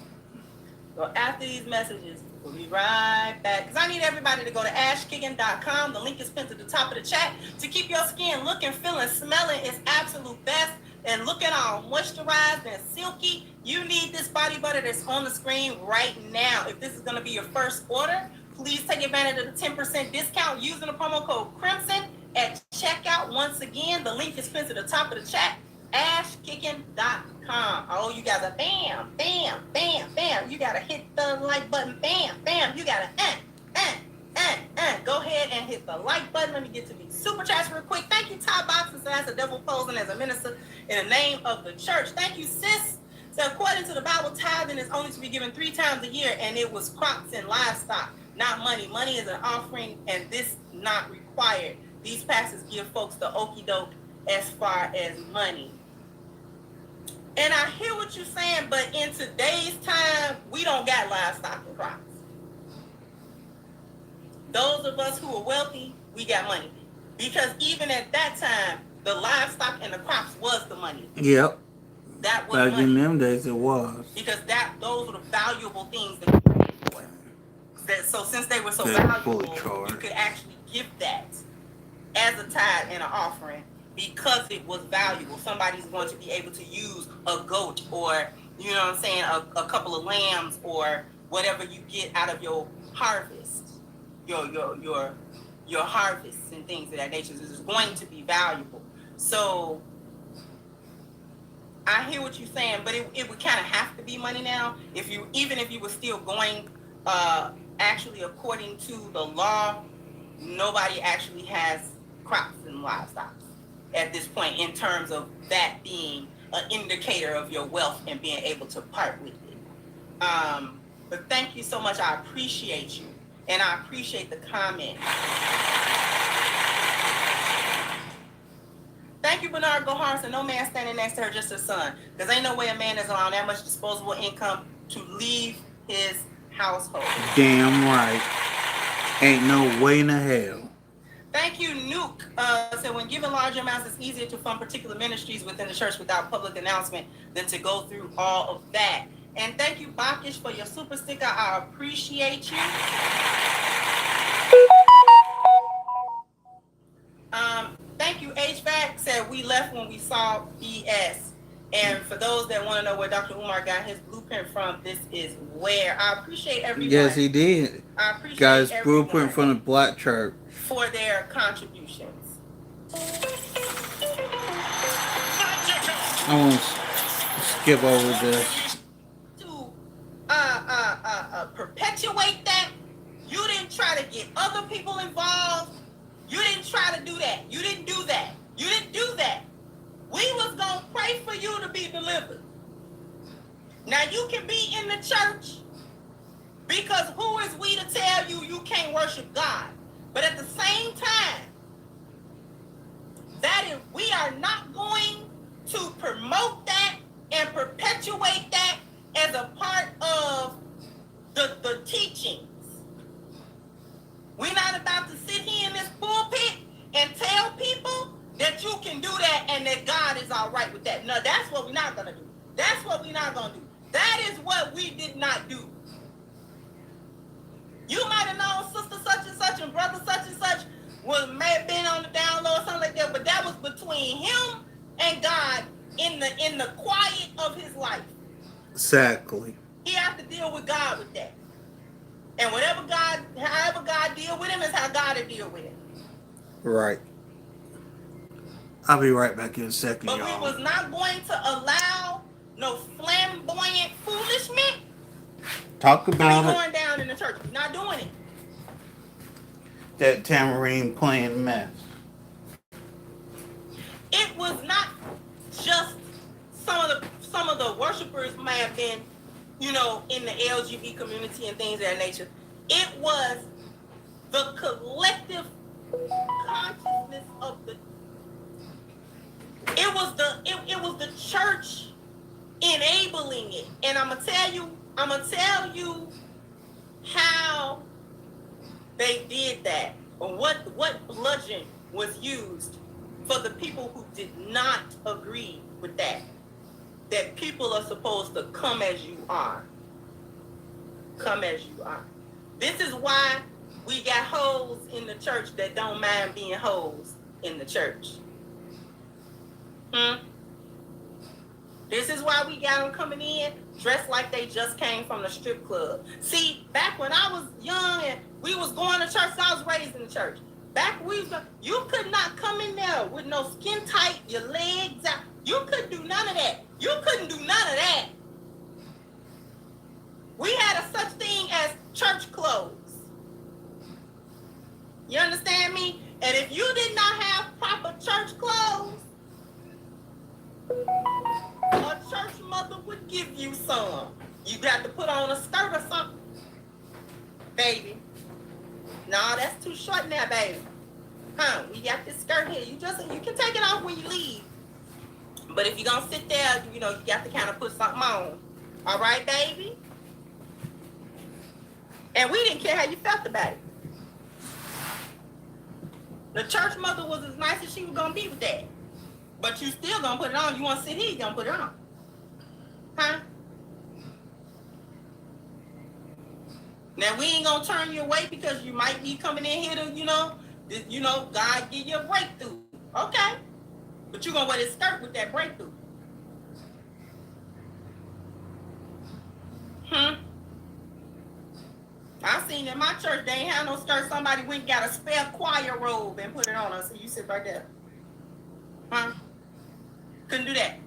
So after these messages, we'll be right back. Because I need everybody to go to ashkicking.com. The link is pinned to the top of the chat. To keep your skin looking, feeling, smelling its absolute best, and looking all moisturized and silky, you need this body butter that's on the screen right now. If this is going to be your first order, please take advantage of the 10% discount using the promo code Crimson at checkout. Once again, the link is pinned to the top of the chat. ashkicking.com. Oh, you gotta bam, bam, bam, bam. You gotta hit the like button. Bam, bam. You gotta go ahead and hit the like button. Let me get to these super chats real quick. Thank you, Ty Boxes, as a devil posing as a minister in the name of the church. Thank you, sis. So according to the Bible, tithing is only to be given 3 times a year, and it was crops and livestock, not money. Money is an offering, and this not required. These pastors give folks the okie doke as far as money. And I hear what you're saying, but in today's time, we don't got livestock and crops. Those of us who are wealthy, we got money. Because even at that time, the livestock and the crops was the money. Yep. That was back money. in them days, it was. Because those were the valuable things that you paid for. So since they were so valuable, you could actually give that as a tithe and an offering. Because it was valuable, somebody's going to be able to use a goat, or, you know what I'm saying, a couple of lambs, or whatever you get out of your harvest, your harvests and things of that nature. This is going to be valuable. So I hear what you're saying, but it would kind of have to be money now. Even if you were still going actually according to the law, nobody actually has crops and livestock at this point, in terms of that being an indicator of your wealth and being able to part with it. But thank you so much. I appreciate you, and I appreciate the comment. Thank you, Bernard Gohar. So no man standing next to her, just her son. Because ain't no way a man is allowed that much disposable income to leave his household. Damn right. Ain't no way in the hell. Thank you, Nuke. So when given large amounts, it's easier to fund particular ministries within the church without public announcement than to go through all of that. And thank you, Bakish, for your super sticker. I appreciate you. Thank you, HVAC. Said we left when we saw BS. And for those that want to know where Dr. Umar got his blueprint from, this is where. I appreciate everyone. Yes, he did. I appreciate got his everyone blueprint from the Black Church for their contributions. I want to skip over this. To perpetuate that. You didn't try to get other people involved. You didn't try to do that. You didn't do that. You didn't do that. We was gonna pray for you to be delivered. Now you can be in the church because who is we to tell you you can't worship God? But at the same time, that is, we are not going to promote that and perpetuate that as a part of the teachings. We're not about to sit here in this pulpit and tell people that you can do that and that God is all right with that. No, that's what we're not going to do. That's what we're not going to do. That is what we did not do. You might have known sister such and such and brother such and such may have been on the down low or something like that, but that was between him and God in the quiet of his life. Exactly. He has to deal with God with that. And however God deal with him is how God will deal with him. Right. I'll be right back in a second, but y'all. We was not going to allow no flamboyant foolishness Talk about it. Going down in the church. We're not doing it. That tambourine playing mess. It was not just some of the worshipers may have been, in the LGBT community and things of that nature. It was the collective consciousness of the. It was the church enabling it, and I'm gonna tell you how they did that, or what bludgeon was used for the people who did not agree with that. That people are supposed to come as you are. Come as you are. This is why we got hoes in the church that don't mind being hoes in the church. This is why we got them coming in dressed like they just came from the strip club. See, back when I was young and we was going to church, I was raised in the church. You could not come in there with no skin tight, your legs out. You couldn't do none of that. You couldn't do none of that. We had a such thing as church clothes. You understand me? And if you did not have proper church clothes, a church mother would give you some. You got to put on a skirt or something. Baby. No, that's too short now, baby. We got this skirt here. You can take it off when you leave. But if you're going to sit there, you got to kind of put something on. All right, baby? And we didn't care how you felt about it. The church mother was as nice as she was going to be with that. But you still going to put it on. You want to sit here, you're going to put it on. Now, we ain't going to turn you away because you might be coming in here to, God give you a breakthrough. Okay. But you're going to wear this skirt with that breakthrough. I seen in my church, they ain't have no skirt. Somebody went and got a spare choir robe and put it on us. So you sit right there. Couldn't do that.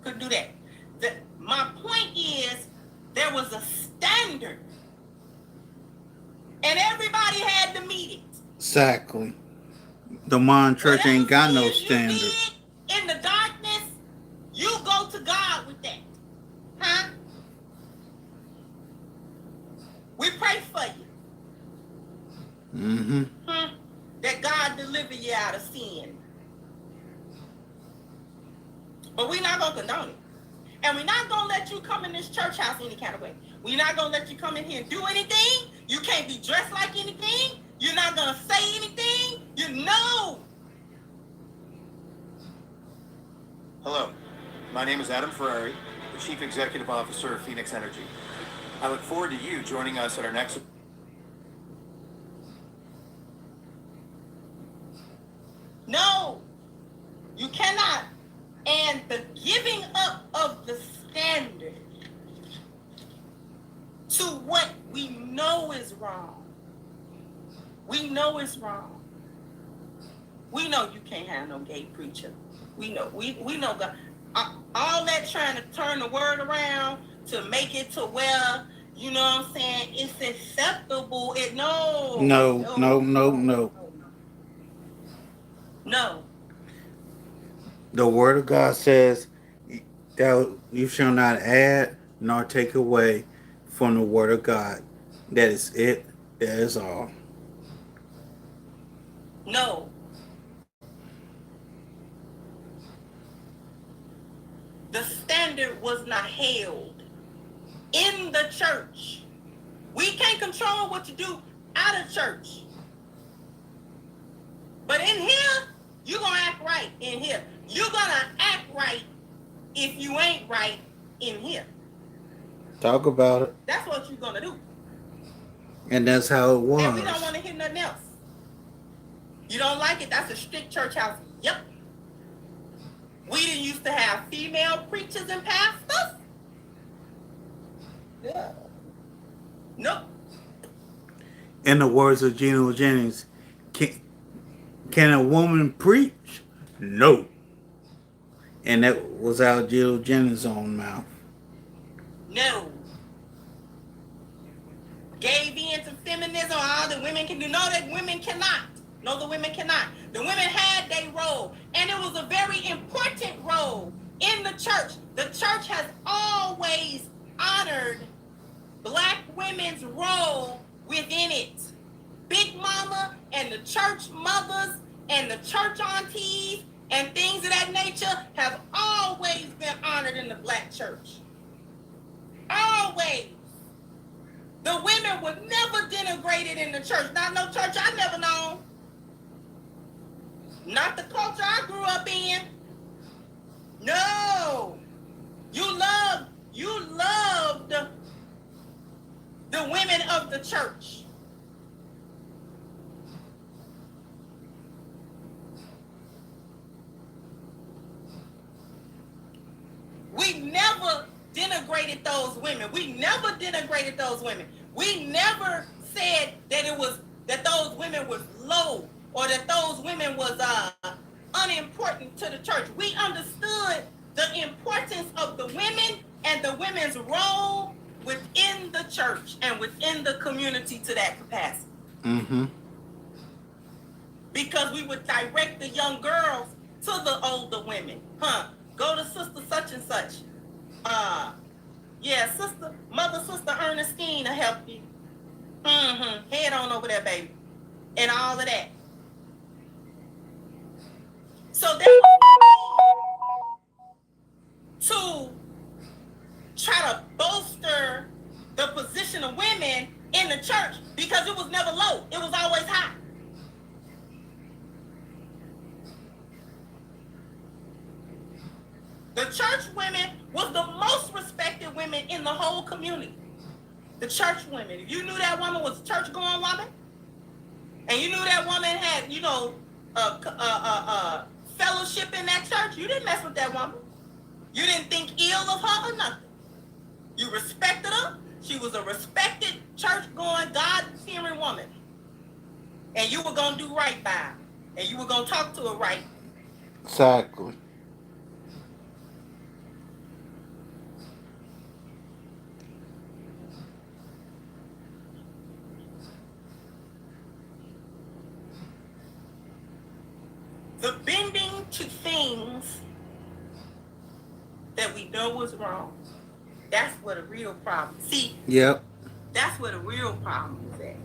Couldn't do that. My point is, there was a standard. And everybody had to meet it. Exactly. The Mon Church ain't got no standard. In the darkness, you go to God with that. We pray for you. That God deliver you out of sin. But we're not going to condone it. And we're not going to let you come in this church house any kind of way. We're not going to let you come in here and do anything. You can't be dressed like anything. You're not going to say anything. You know. Hello, my name is Adam Ferrari, the Chief Executive Officer of Phoenix Energy. I look forward to you joining us at our next... No, you cannot. And the giving up of the standard to what we know is wrong. We know it's wrong. We know you can't have no gay preacher. We know God. All that trying to turn the word around to make it to where, you know what I'm saying, it's acceptable. No. The word of God says that you shall not add nor take away from the word of God. That is it. That is all. No. The standard was not held in the church. We can't control what you do out of church. But in here, you're going to act right in here. You're going to act right if you ain't right in here. Talk about it. That's what you're going to do. And that's how it was. And we don't want to hear nothing else. You don't like it? That's a strict church house. Yep. We didn't used to have female preachers and pastors. Yeah. Nope. In the words of Geno Jennings, can a woman preach? No. And that was out of Geno Jennings' own mouth. No. Gave in to feminism, all the women can do. No, that women cannot. No, the women cannot. The women had their role, and it was a very important role in the church. The church has always honored black women's role within it. Big Mama and the church mothers and the church aunties and things of that nature have always been honored in the black church. Always. The women were never denigrated in the church. Not no church I never known. Not the culture I grew up in. No. You loved the women of the church. We never denigrated those women. We never denigrated those women. We never said that those women was low or that those women was unimportant to the church. We understood the importance of the women and the women's role within the church and within the community to that capacity. Mm-hmm. Because we would direct the young girls to the older women. Go to sister such and such. Sister Ernestine will help you. Head on over there, baby. And all of that. So that was to try to bolster the position of women in the church because it was never low. It was always high. The church women was the most respected women in the whole community. The church women. If you knew that woman was a church-going woman, and you knew that woman had, fellowship in that church, you didn't mess with that woman. You didn't think ill of her or nothing. You respected her. She was a respected, church-going, God-fearing woman. And you were going to do right by her. And you were going to talk to her right. Exactly. The bending to things that we know was wrong. That's what a real problem. See, Yep. that's what a real problem is at.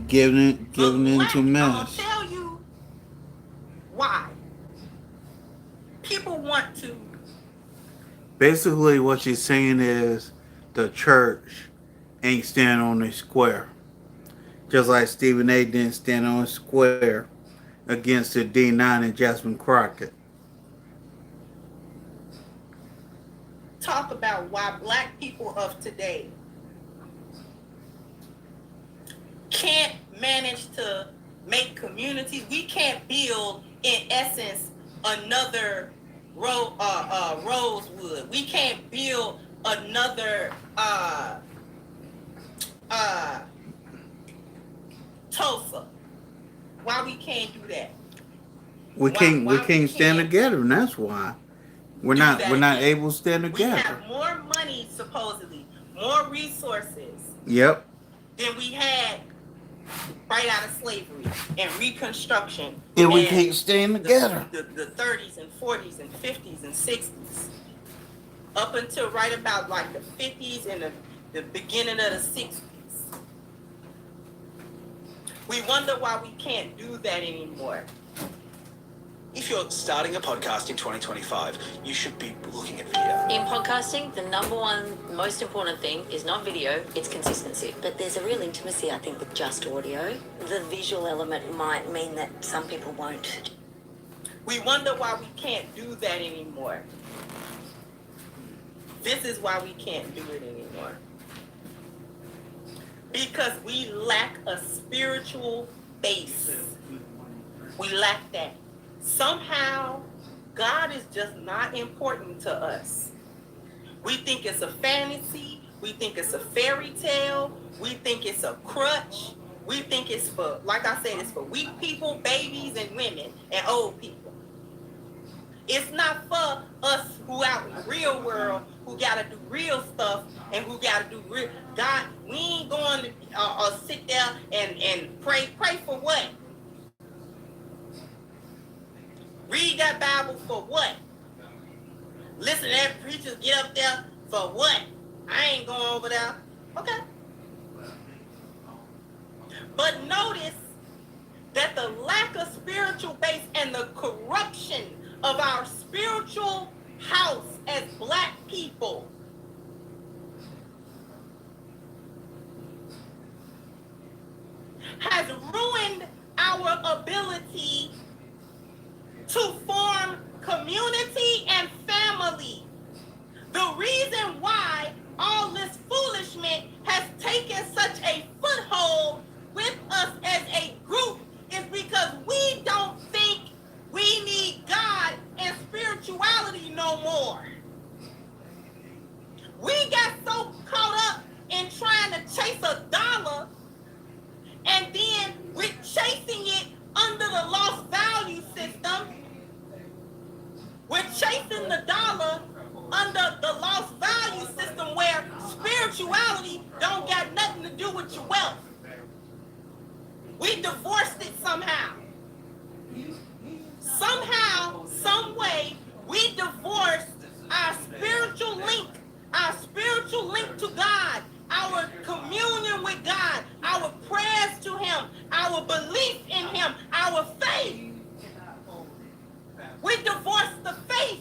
Giving into I'm gonna mess. tell you why. People want to. Basically, what she's saying is the church ain't standing on the square. Just like Stephen A. didn't stand on the square against the D9 and Jasmine Crockett. Talk about why black people of today can't manage to make communities. We can't build, in essence, another Rosewood. We can't build another Tulsa. Why we can't do that? We can't stand together, and that's why we're not able to stand We together. have more money, supposedly, more resources Yep. than we had right out of slavery and Reconstruction. And we and can't stand together. The 30s and 40s and 50s and 60s. Up until right about like the 50s and the beginning of the 60s. We wonder why we can't do that anymore. If you're starting a podcast in 2025, you should be looking at video. In podcasting, the number one most important thing is not video, it's consistency. But there's a real intimacy, I think, with just audio. The visual element might mean that some people won't. We wonder why we can't do that anymore. This is why we can't do it anymore. Because we lack a spiritual base. We lack that. Somehow, God is just not important to us. We think it's a fantasy. We think it's a fairy tale. We think it's a crutch. We think it's for, like I said, it's for weak people, babies, and women, and old people. It's not for us who out in the real world, who got to do real stuff, and who got to do real. God, we ain't going to sit there and pray. Pray for what? Read that Bible for what? Listen to that preacher get up there for what? I ain't going over there. Okay. But notice that the lack of spiritual base and the corruption of our spiritual house as Black people has ruined our ability to form community and family. The reason why all this foolishness has taken such a foothold with us as a group is because we don't think we need God and spirituality no more. We got so caught up in trying to chase a dollar, and then we're chasing it under the lost value system. We're chasing the dollar under the lost value system where spirituality don't got nothing to do with your wealth. We divorced it somehow. Somehow, some way, we divorced our spiritual link to God, our communion with God, our prayers to Him, our belief in Him, our faith. We divorced the faith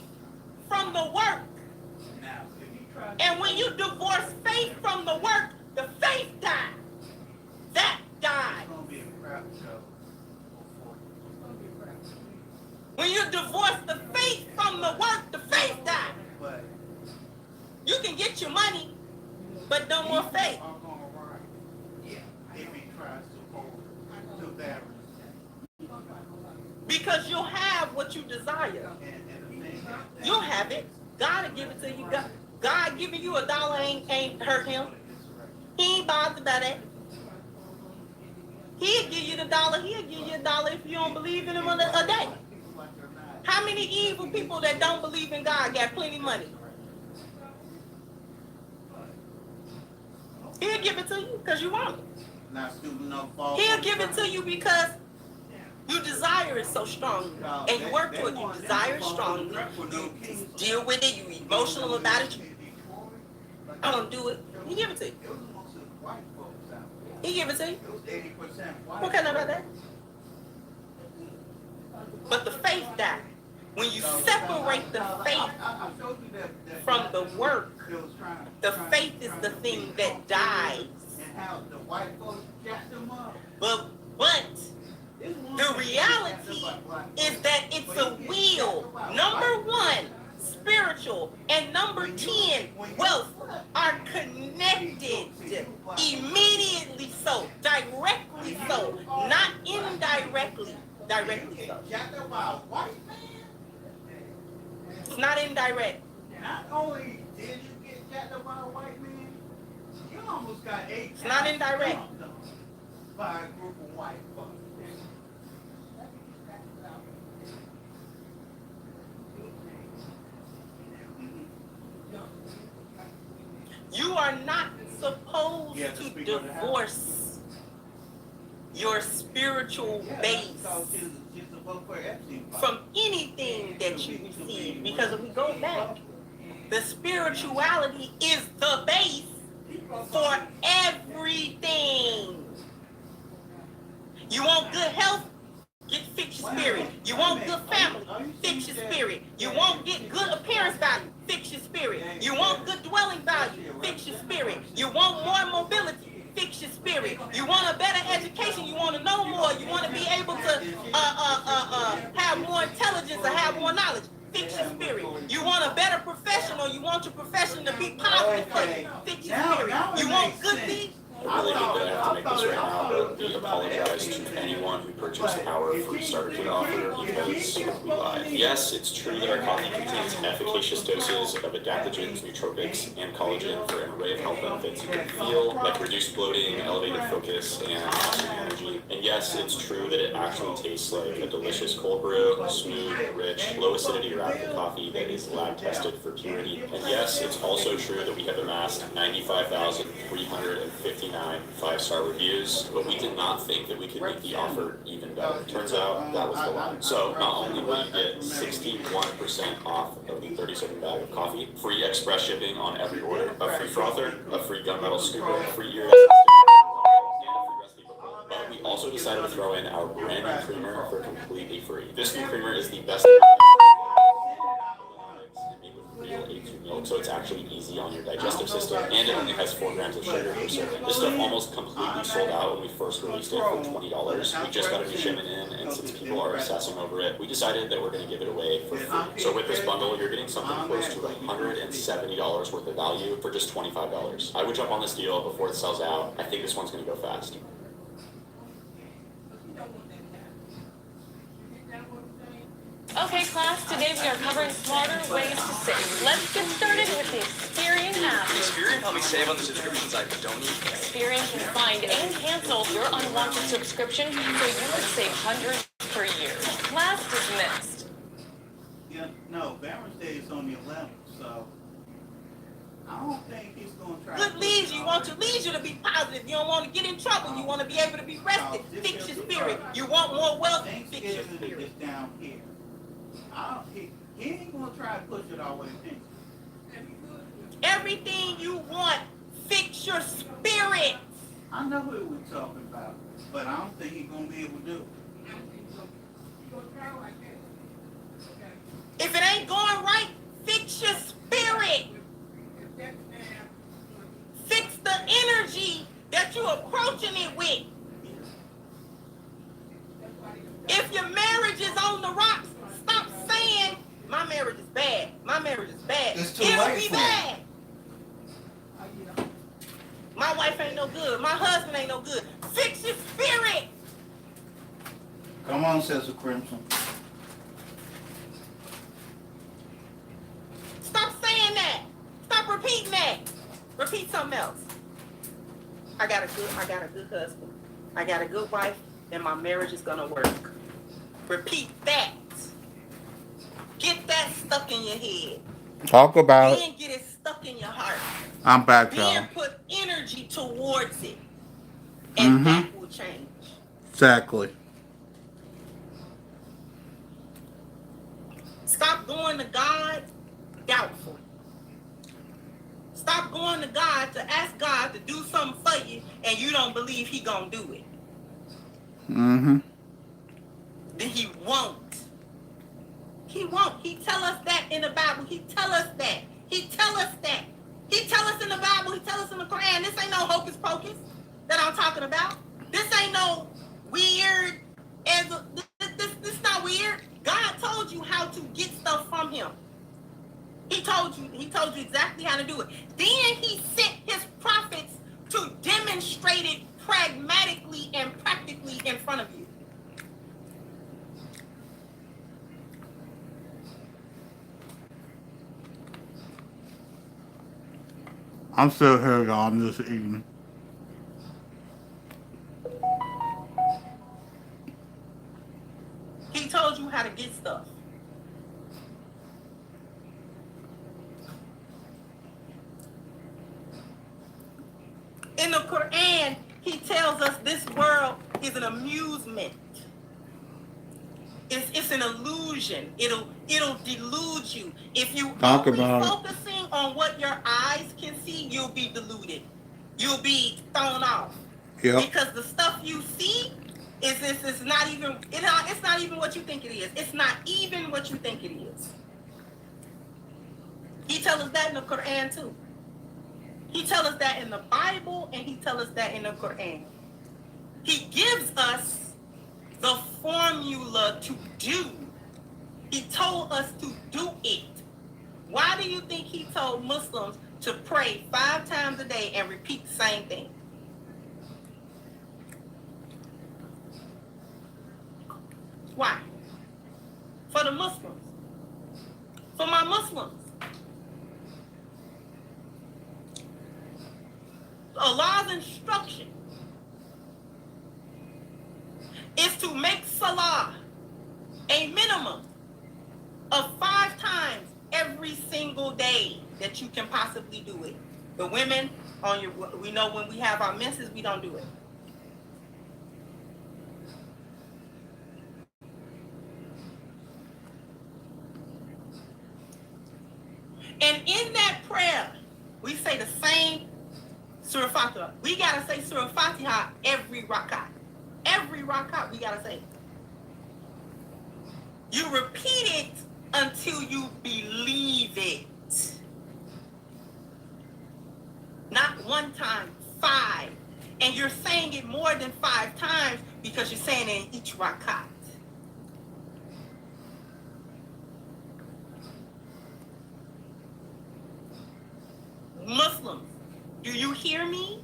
from the work. And when you divorce faith from the work, the faith died. That died. When you divorce the faith from the work, the faith died. You can get your money, but no more faith. Because you'll have what you desire. You'll have it. God will give it to you. God giving you $1 ain't hurt Him. He ain't bothered by that. He'll give you the $1. He'll give you $1 if you don't believe in Him a day. How many evil people that don't believe in God got plenty of money? He'll give it to you because you want it. He'll give it to you because you desire it so strongly. And you work toward it. You desire it strongly. You deal with it. You're emotional about it. I don't do it. He give it to you. He give it to you. Okay, not about that. But the faith died. When you separate the faith from the work, the faith is the thing that dies. But the reality is that it's a wheel. Number 1, spiritual, and number 10, wealth are connected immediately so, directly so, not indirectly, directly so. It's not indirect. Not only did you get jacked up by a white man, you almost got It's not indirect. By a group of white folks. divorce your spiritual base from anything that you receive. Because if we go back, the spirituality is the base for everything. You want good health? Fix your spirit. You want good family? Fix your spirit. You want get good appearance value? Fix your spirit. You want good dwelling value? Fix your spirit. You want more mobility? Fix your spirit. You want a better education? You want to know more? You want to be able to have more intelligence or have more knowledge? Fix your spirit. You want a better profession, or you want your profession to be positive for you? Fix your spirit. You want good things? I really hate that I have to make this right now, but we apologize to anyone who purchased our free starter kit offer because we lied. Yes, it's true that our coffee contains efficacious doses of adaptogens, nootropics, and collagen for an array of health benefits you can feel, like reduced bloating, elevated focus, and lasting energy. And yes, it's true that it actually tastes like a delicious cold brew, smooth, rich, low acidity Arabica coffee that is lab tested for purity. And yes, it's also true that we have amassed 95,359 5-star reviews, but we did not think that we could make the offer even better. Turns out that was the line. So not only will you get 61% off of the 30-serving bag of coffee, free express shipping on every order, a free frother, a free gunmetal scooper, free ear but we also decided to throw in our brand new creamer for completely free. This new creamer is the best real A2 milk, so it's actually easy on your digestive system, and it only has 4 grams of sugar per serving. This stuff almost completely sold out when we first released it for $20. We just got a new shipment in, and since people are obsessing over it, we decided that we're going to give it away for free. So with this bundle, you're getting something close to $170 worth of value for just $25. I would jump on this deal before it sells out. I think this one's going to go fast. Okay, class, today we are covering smarter ways to save. Let's get started with the Experian app. Experian helped me save on the subscriptions I don't need. Experian can find and cancel your unwanted subscription so you can save hundreds per year. Class dismissed. Yeah, no, Veterans Day is on the 11th, so I don't think he's going to try. Good leisure. You want your leisure to be positive. You don't want to get in trouble. You want to be able to be rested. Fix your spirit. You want more wealth. Fix your spirit. It's down here. He ain't gonna try to push it all the way in. Everything you want, fix your spirit. I know who we're talking about, but I don't think he's gonna be able to do it. If it ain't going right, fix your spirit. Fix the energy that you're approaching it with. If your marriage is on the rocks, stop saying, my marriage is bad. My marriage is bad. It'll be bad. My wife ain't no good. My husband ain't no good. Fix your spirit. Come on, Sister Crimson. Stop saying that. Stop repeating that. Repeat something else. I got a good husband. I got a good wife, and my marriage is gonna work. Repeat that. Get that stuck in your head. Talk about it. Then get it stuck in your heart. I'm back, y'all. Then put energy towards it. And that will change. Exactly. Stop going to God doubtful. Stop going to God to ask God to do something for you and you don't believe he gonna do it. Then he won't. He won't. He tell us that in the Bible. He tell us that. He tell us that. He tell us in the Bible. He tell us in the Quran. This ain't no hocus pocus that I'm talking about. This ain't no weird. This not weird. God told you how to get stuff from him. He told you exactly how to do it. Then he sent his prophets to demonstrate it pragmatically and practically in front of you. I'm still here, y'all. I'm just eating. He told you how to get stuff. In the Quran, tells us this world is an amusement. It's an illusion. It'll delude you. If you Talk only about it. focusing on what your eyes can see, you'll be deluded. You'll be thrown off. Yep. Because the stuff you see is not even it's not even what you think it is. It's not even what you think it is. He tells us that in the Quran too. He tells us that in the Bible, and he tells us that in the Quran. He gives us the formula to do. He told us to do it. Why do you think he told Muslims to pray 5 times a day and repeat the same thing? Why? For the Muslims. For my Muslims. Allah's instruction is to make salah a minimum of 5 times every single day that you can possibly do it. The women we know when we have our menses, we don't do it. And in that prayer, we say the same Surah Fatiha. We gotta say Surah Fatiha every rakat. Every rakat we gotta say. You repeat it until you believe it. Not 1 time, 5. And you're saying it more than 5 times because you're saying it in each rakat. Muslims, do you hear me?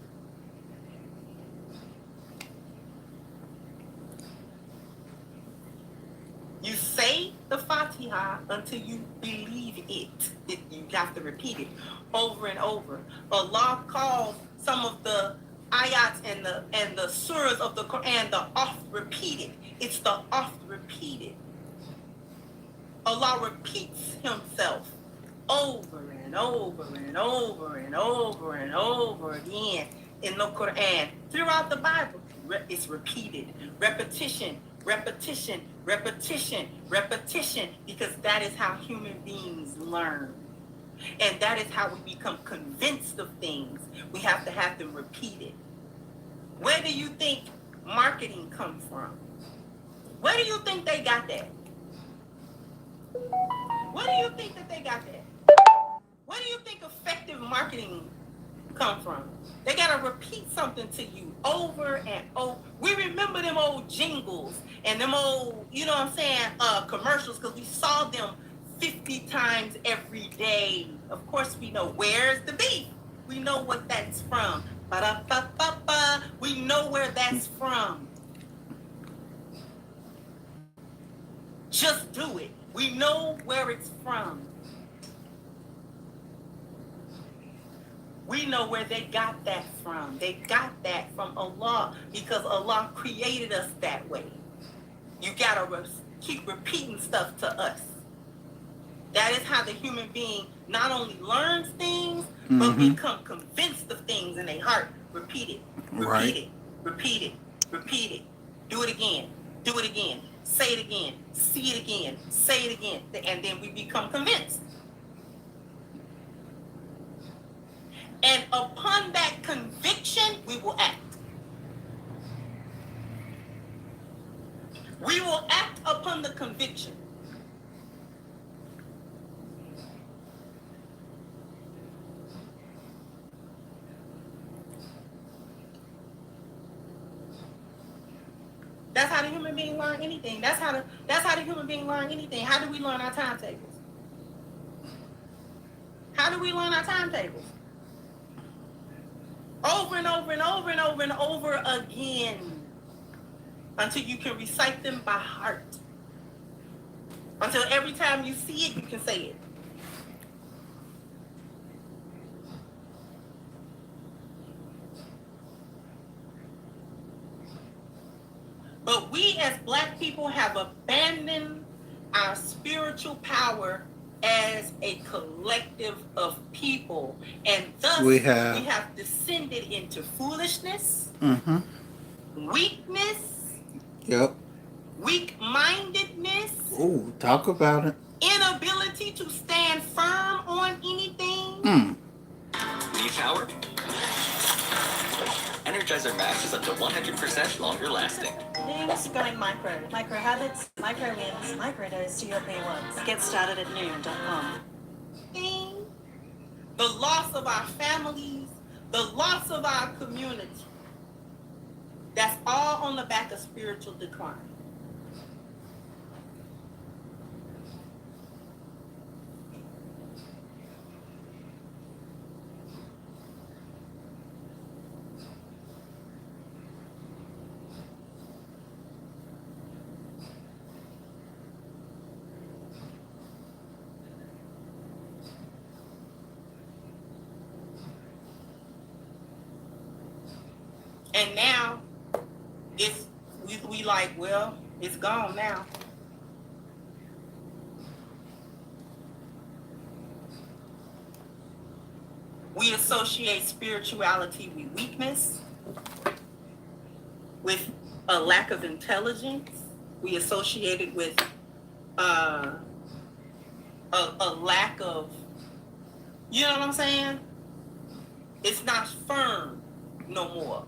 You say the Fatiha until you believe it. You have to repeat it over and over. Allah calls some of the ayats and the surahs of the Quran the oft repeated. It's the oft repeated. Allah repeats himself over and over and over and over and over again in the Quran. Throughout the Bible, it's repeated. Repetition, repetition, repetition, repetition, because that is how human beings learn. And that is how we become convinced of things. We have to have them repeated. Where do you think marketing comes from? Where do you think they got that? Where do you think that they got that? Where do you think effective marketing come from? They got to repeat something to you over and over. We remember them old jingles and them old, you know what I'm saying, commercials, because we saw them 50 times every day. Of course, we know where's the beef. We know what that's from. Ba-da-ba-ba-ba. We know where that's from. Just do it. We know where it's from. We know where they got that from. They got that from Allah because Allah created us that way. You gotta keep repeating stuff to us. That is how the human being not only learns things, but become convinced of things in their heart. Repeat it, repeat it, repeat it, repeat it. Do it again, do it again, say it again, see it again, say it again, and then we become convinced. And upon that conviction, we will act. We will act upon the conviction. That's how the human being learn anything. That's how the human being learn anything. How do we learn our timetables? How do we learn our timetables? Over and over and over and over and over again until you can recite them by heart. Until every time you see it, you can say it. But we as Black people have abandoned our spiritual power as a collective of people, and thus We we have- have descended into foolishness, Mm-hmm. weakness, Yep. weak-mindedness, Ooh, talk about it. inability to stand firm on anything. Need power? Energizer Max is up to 100% longer lasting. Things going micro. Micro habits, micro wins, microdose to your P1s. Get started at noon.com. Thing, the loss of our families, the loss of our community. That's all on the back of spiritual decline. And now, it's we like, well, it's gone now. We associate spirituality with weakness, with a lack of intelligence. We associate it with a lack of, you know what I'm saying? It's not firm no more.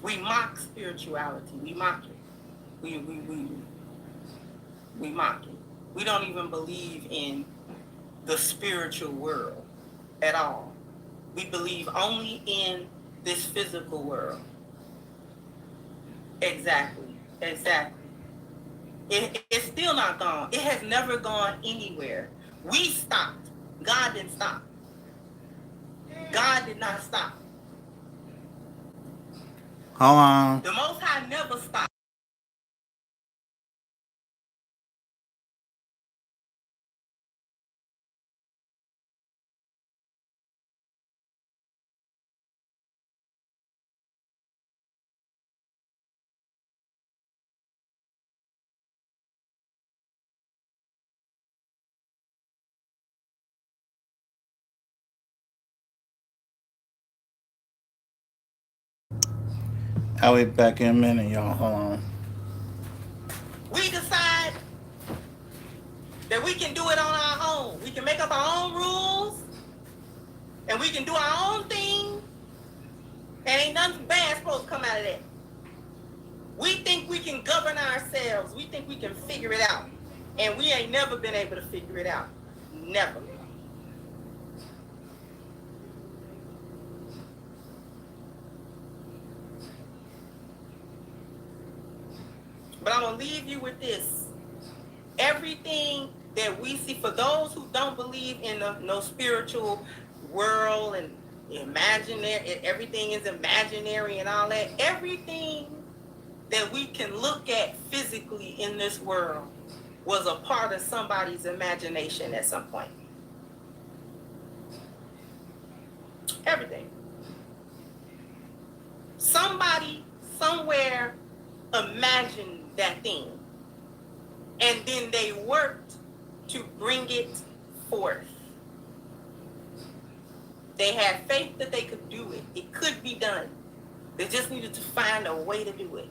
We mock spirituality. We mock it. We mock it. We don't even believe in the spiritual world at all. We believe only in this physical world. Exactly. It's still not gone. It has never gone anywhere. We stopped. God didn't stop. God did not stop. Hold on. The Most High never stopped. I'll be back in a minute, y'all. Hold on. We decide that we can do it on our own. We can make up our own rules, and we can do our own thing, and ain't nothing bad supposed to come out of that. We think we can govern ourselves. We think we can figure it out, and we ain't never been able to figure it out. Never. But I'm going to leave you with this. Everything that we see, for those who don't believe in no spiritual world and imaginary, everything is imaginary and all that, everything that we can look at physically in this world was a part of somebody's imagination at some point. Everything. Somebody, somewhere, imagined that thing, and then they worked to bring it forth. They had faith that they could do it. It could be done. They just needed to find a way to do it.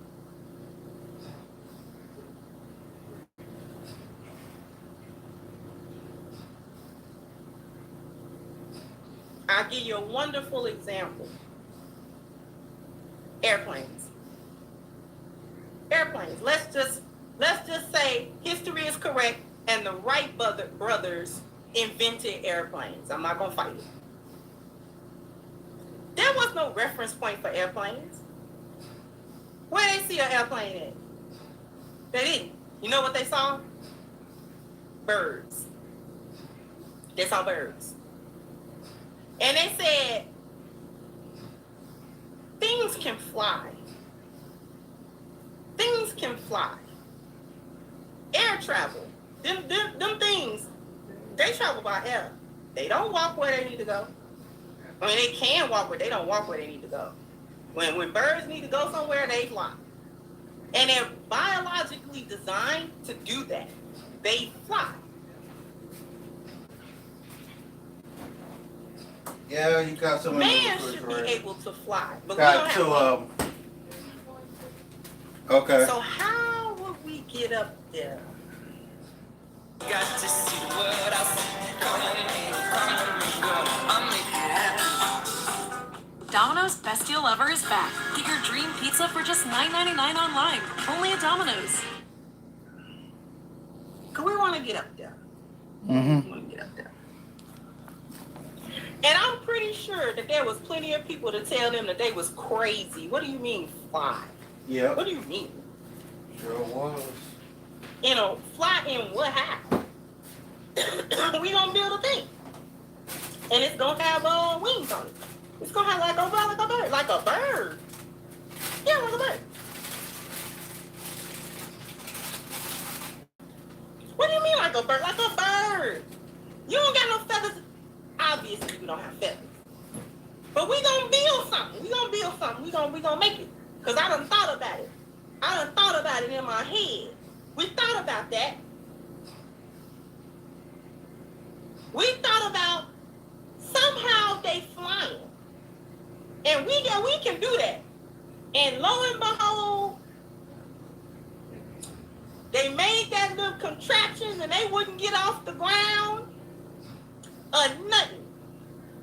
I'll give you a wonderful example. Airplanes. Let's just say history is correct and the Wright brothers invented airplanes. I'm not gonna fight it. There was no reference point for airplanes. Where they see an airplane at? They didn't. You know what they saw? Birds. They saw birds. And they said, things can fly. Things can fly. Air travel. Them things, they travel by air. They don't walk where they need to go. I mean, they can walk, but they don't walk where they need to go. When birds need to go somewhere, they fly. And they're biologically designed to do that. They fly. Yeah, you got some. Man should be able to fly, but Got we don't have. Okay. So how would we get up there? Got to see the world Domino's Best Deal Ever is back. Get your dream pizza for just $9.99 online. Only at Domino's. Cause we want to get up there. Mm-hmm. We want to get up there. And I'm pretty sure that there was plenty of people to tell them that they was crazy. What do you mean fly? Yeah. What do you mean? Sure was. You know, fly in what house? We gonna build a thing. And it's gonna have wings on it. It's gonna have like a bird. Like a bird. Yeah, like a bird. What do you mean like a bird? Like a bird. You don't got no feathers. Obviously we don't have feathers. But we gonna build something. We gonna make it. Cause I done thought about it. I done thought about it in my head. We thought about that. We thought about somehow they flying. And we can do that. And lo and behold, they made that little contraption and they wouldn't get off the ground or nothing.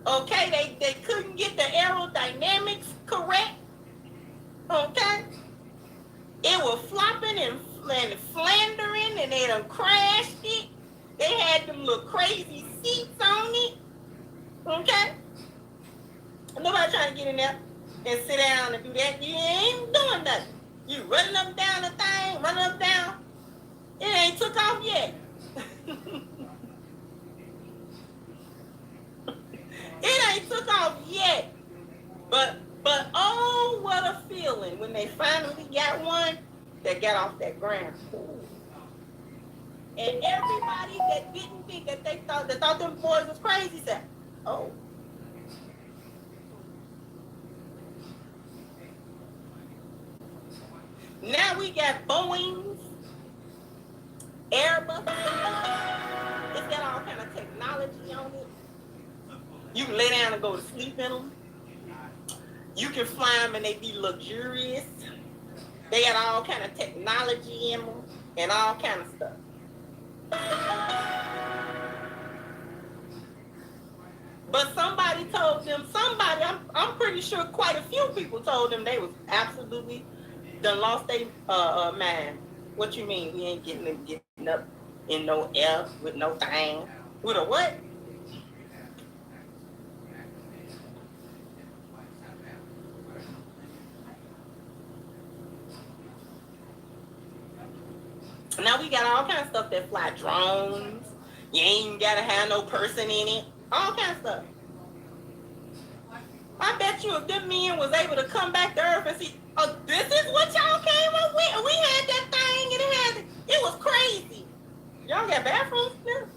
Okay, they couldn't get the aerodynamics correct. Okay? It was flopping and flandering and they done crashed it. They had them little crazy seats on it. Okay? Nobody trying to get in there and sit down and do that. You ain't doing nothing. You running up and down the thing, running up and down. It ain't took off yet. It ain't took off yet. But oh, what a feeling when they finally got one that got off that ground. And everybody that didn't think that they thought them boys was crazy said, oh. Now we got Boeings, Airbus. It's got all kind of technology on it. You can lay down and go to sleep in them. You can fly them and they be luxurious. They got all kind of technology in them and all kind of stuff. But somebody told them, I'm pretty sure quite a few people told them they was absolutely done lost their mind. What you mean? We ain't getting up in no air with no thing. With a what? Now we got all kinds of stuff that fly drones. You ain't even gotta have no person in it. All kinds of stuff. I bet you if them men was able to come back to Earth and see, oh, this is what y'all came up with. We had that thing and it was crazy. Y'all got bathrooms now?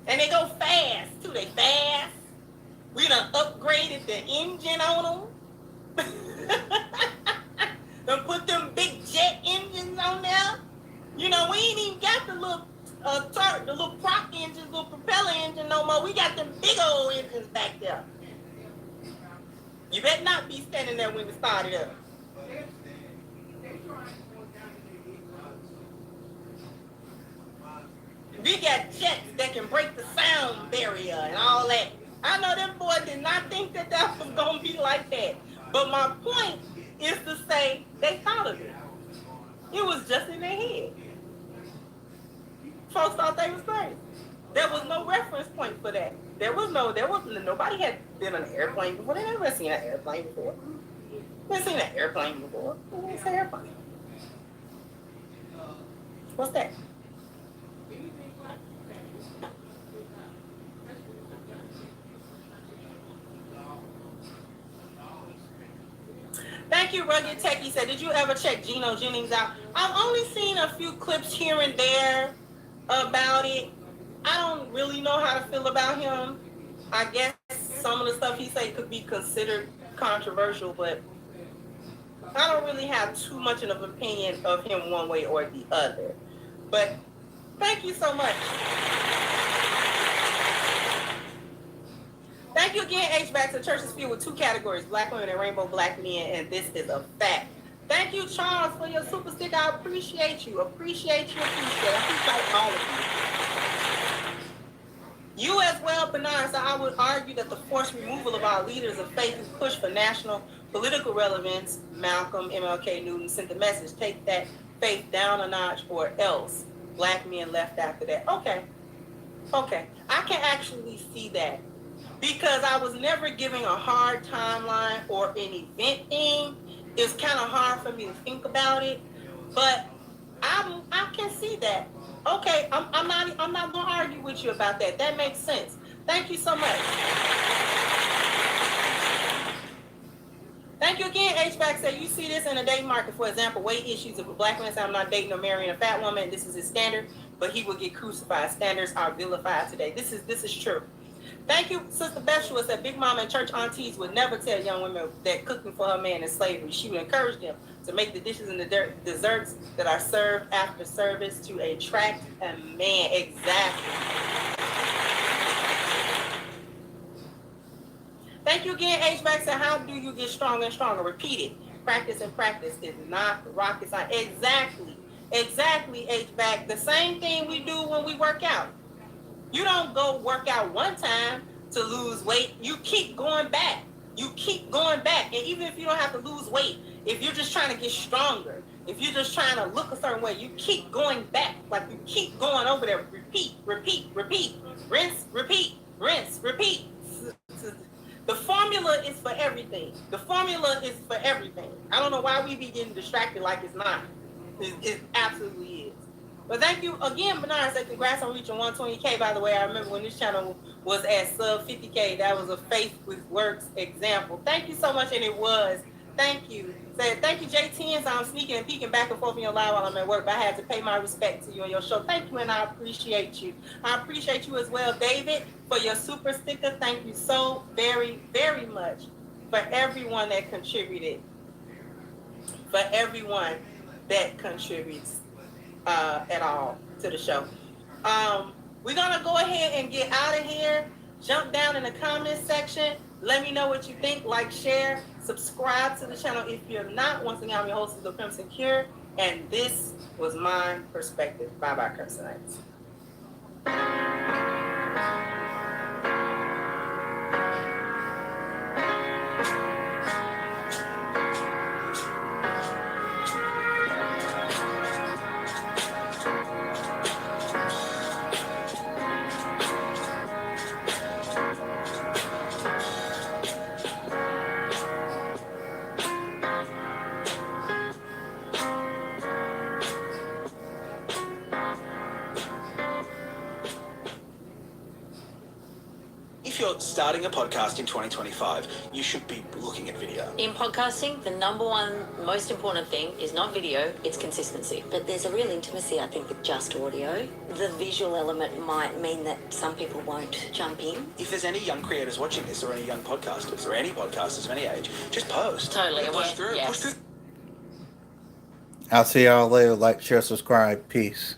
And they go fast too. They fast. We done upgraded the engine on them. Done put them big jet engines on there. You know, we ain't even got the little prop engines, little propeller engine no more. We got them big old engines back there. You better not be standing there when it started up. We got jets that can break the sound barrier and all that. I know them boys did not think that was going to be like that. But my point is to say they thought of it. It was just in their head. Folks thought they was crazy. There was no reference point for that. Nobody had been on an airplane before. They never seen an airplane before. Never seen an airplane before. What's an airplane? What's that? Thank you, Rugged Tech. He said, did you ever check Geno Jennings out? I've only seen a few clips here and there about it. I don't really know how to feel about him. I guess some of the stuff he said could be considered controversial, but I don't really have too much of an opinion of him one way or the other. But thank you so much. Thank you again, HVAC. The church is filled with two categories, black women and rainbow black men, and this is a fact. Thank you, Charles, for your super sticker. I appreciate you. Appreciate all of you. You as well, Bernard. So I would argue that the forced removal of our leaders of faith who push for national political relevance, Malcolm, MLK, Newton, sent the message, take that faith down a notch or else. Black men left after that. Okay. I can actually see that. Because I was never giving a hard timeline or an event thing. It's kind of hard for me to think about it. But I can see that. Okay, I'm not gonna argue with you about that. That makes sense. Thank you so much. Thank you again, HVAC. Said you see this in the dating market, for example, weight issues. If a black man says I'm not dating or marrying a fat woman, this is his standard, but he will get crucified. Standards are vilified today. This is true. Thank you, Sister Beshua. Said Big Mama and church aunties would never tell young women that cooking for her man is slavery. She would encourage them to make the dishes and the desserts that are served after service to attract a man. Exactly. Thank you again, HVAC. Said, how do you get stronger and stronger? Repeat it. Practice and practice is not rocket science. Exactly, HVAC. The same thing we do when we work out. You don't go work out one time to lose weight. You keep going back. And even if you don't have to lose weight, if you're just trying to get stronger, if you're just trying to look a certain way, you keep going back. Like you keep going over there. Repeat. Rinse, repeat. The formula is for everything. I don't know why we be getting distracted like it's not. It absolutely is. But thank you again, Bernard. Said congrats on reaching 120K. By the way, I remember when this channel was at sub 50K. That was a faith with works example. Thank you so much, and it was. Thank you. Said thank you, JT. So I'm sneaking and peeking back and forth in your live while I'm at work. But I had to pay my respect to you and your show. Thank you, and I appreciate you. I appreciate you as well, David, for your super sticker. Thank you so very, very much for everyone that contributed. For everyone that contributes. At all to the show. We're gonna go ahead and get out of here. Jump down in the comments section. Let me know what you think. Like, share, subscribe to the channel if you're not. Once again, I'm your host of The Crimson Cure, and this was my perspective. Bye-bye, Crimsonites. If you're starting a podcast in 2025, you should be looking at video. In podcasting, the number one most important thing is not video, it's consistency. But there's a real intimacy, I think, with just audio. The visual element might mean that some people won't jump in. If there's any young creators watching this, or any young podcasters, or any podcasters of any age, just post. Totally. Push through. Yes. I'll see y'all later. Like, share, subscribe. Peace.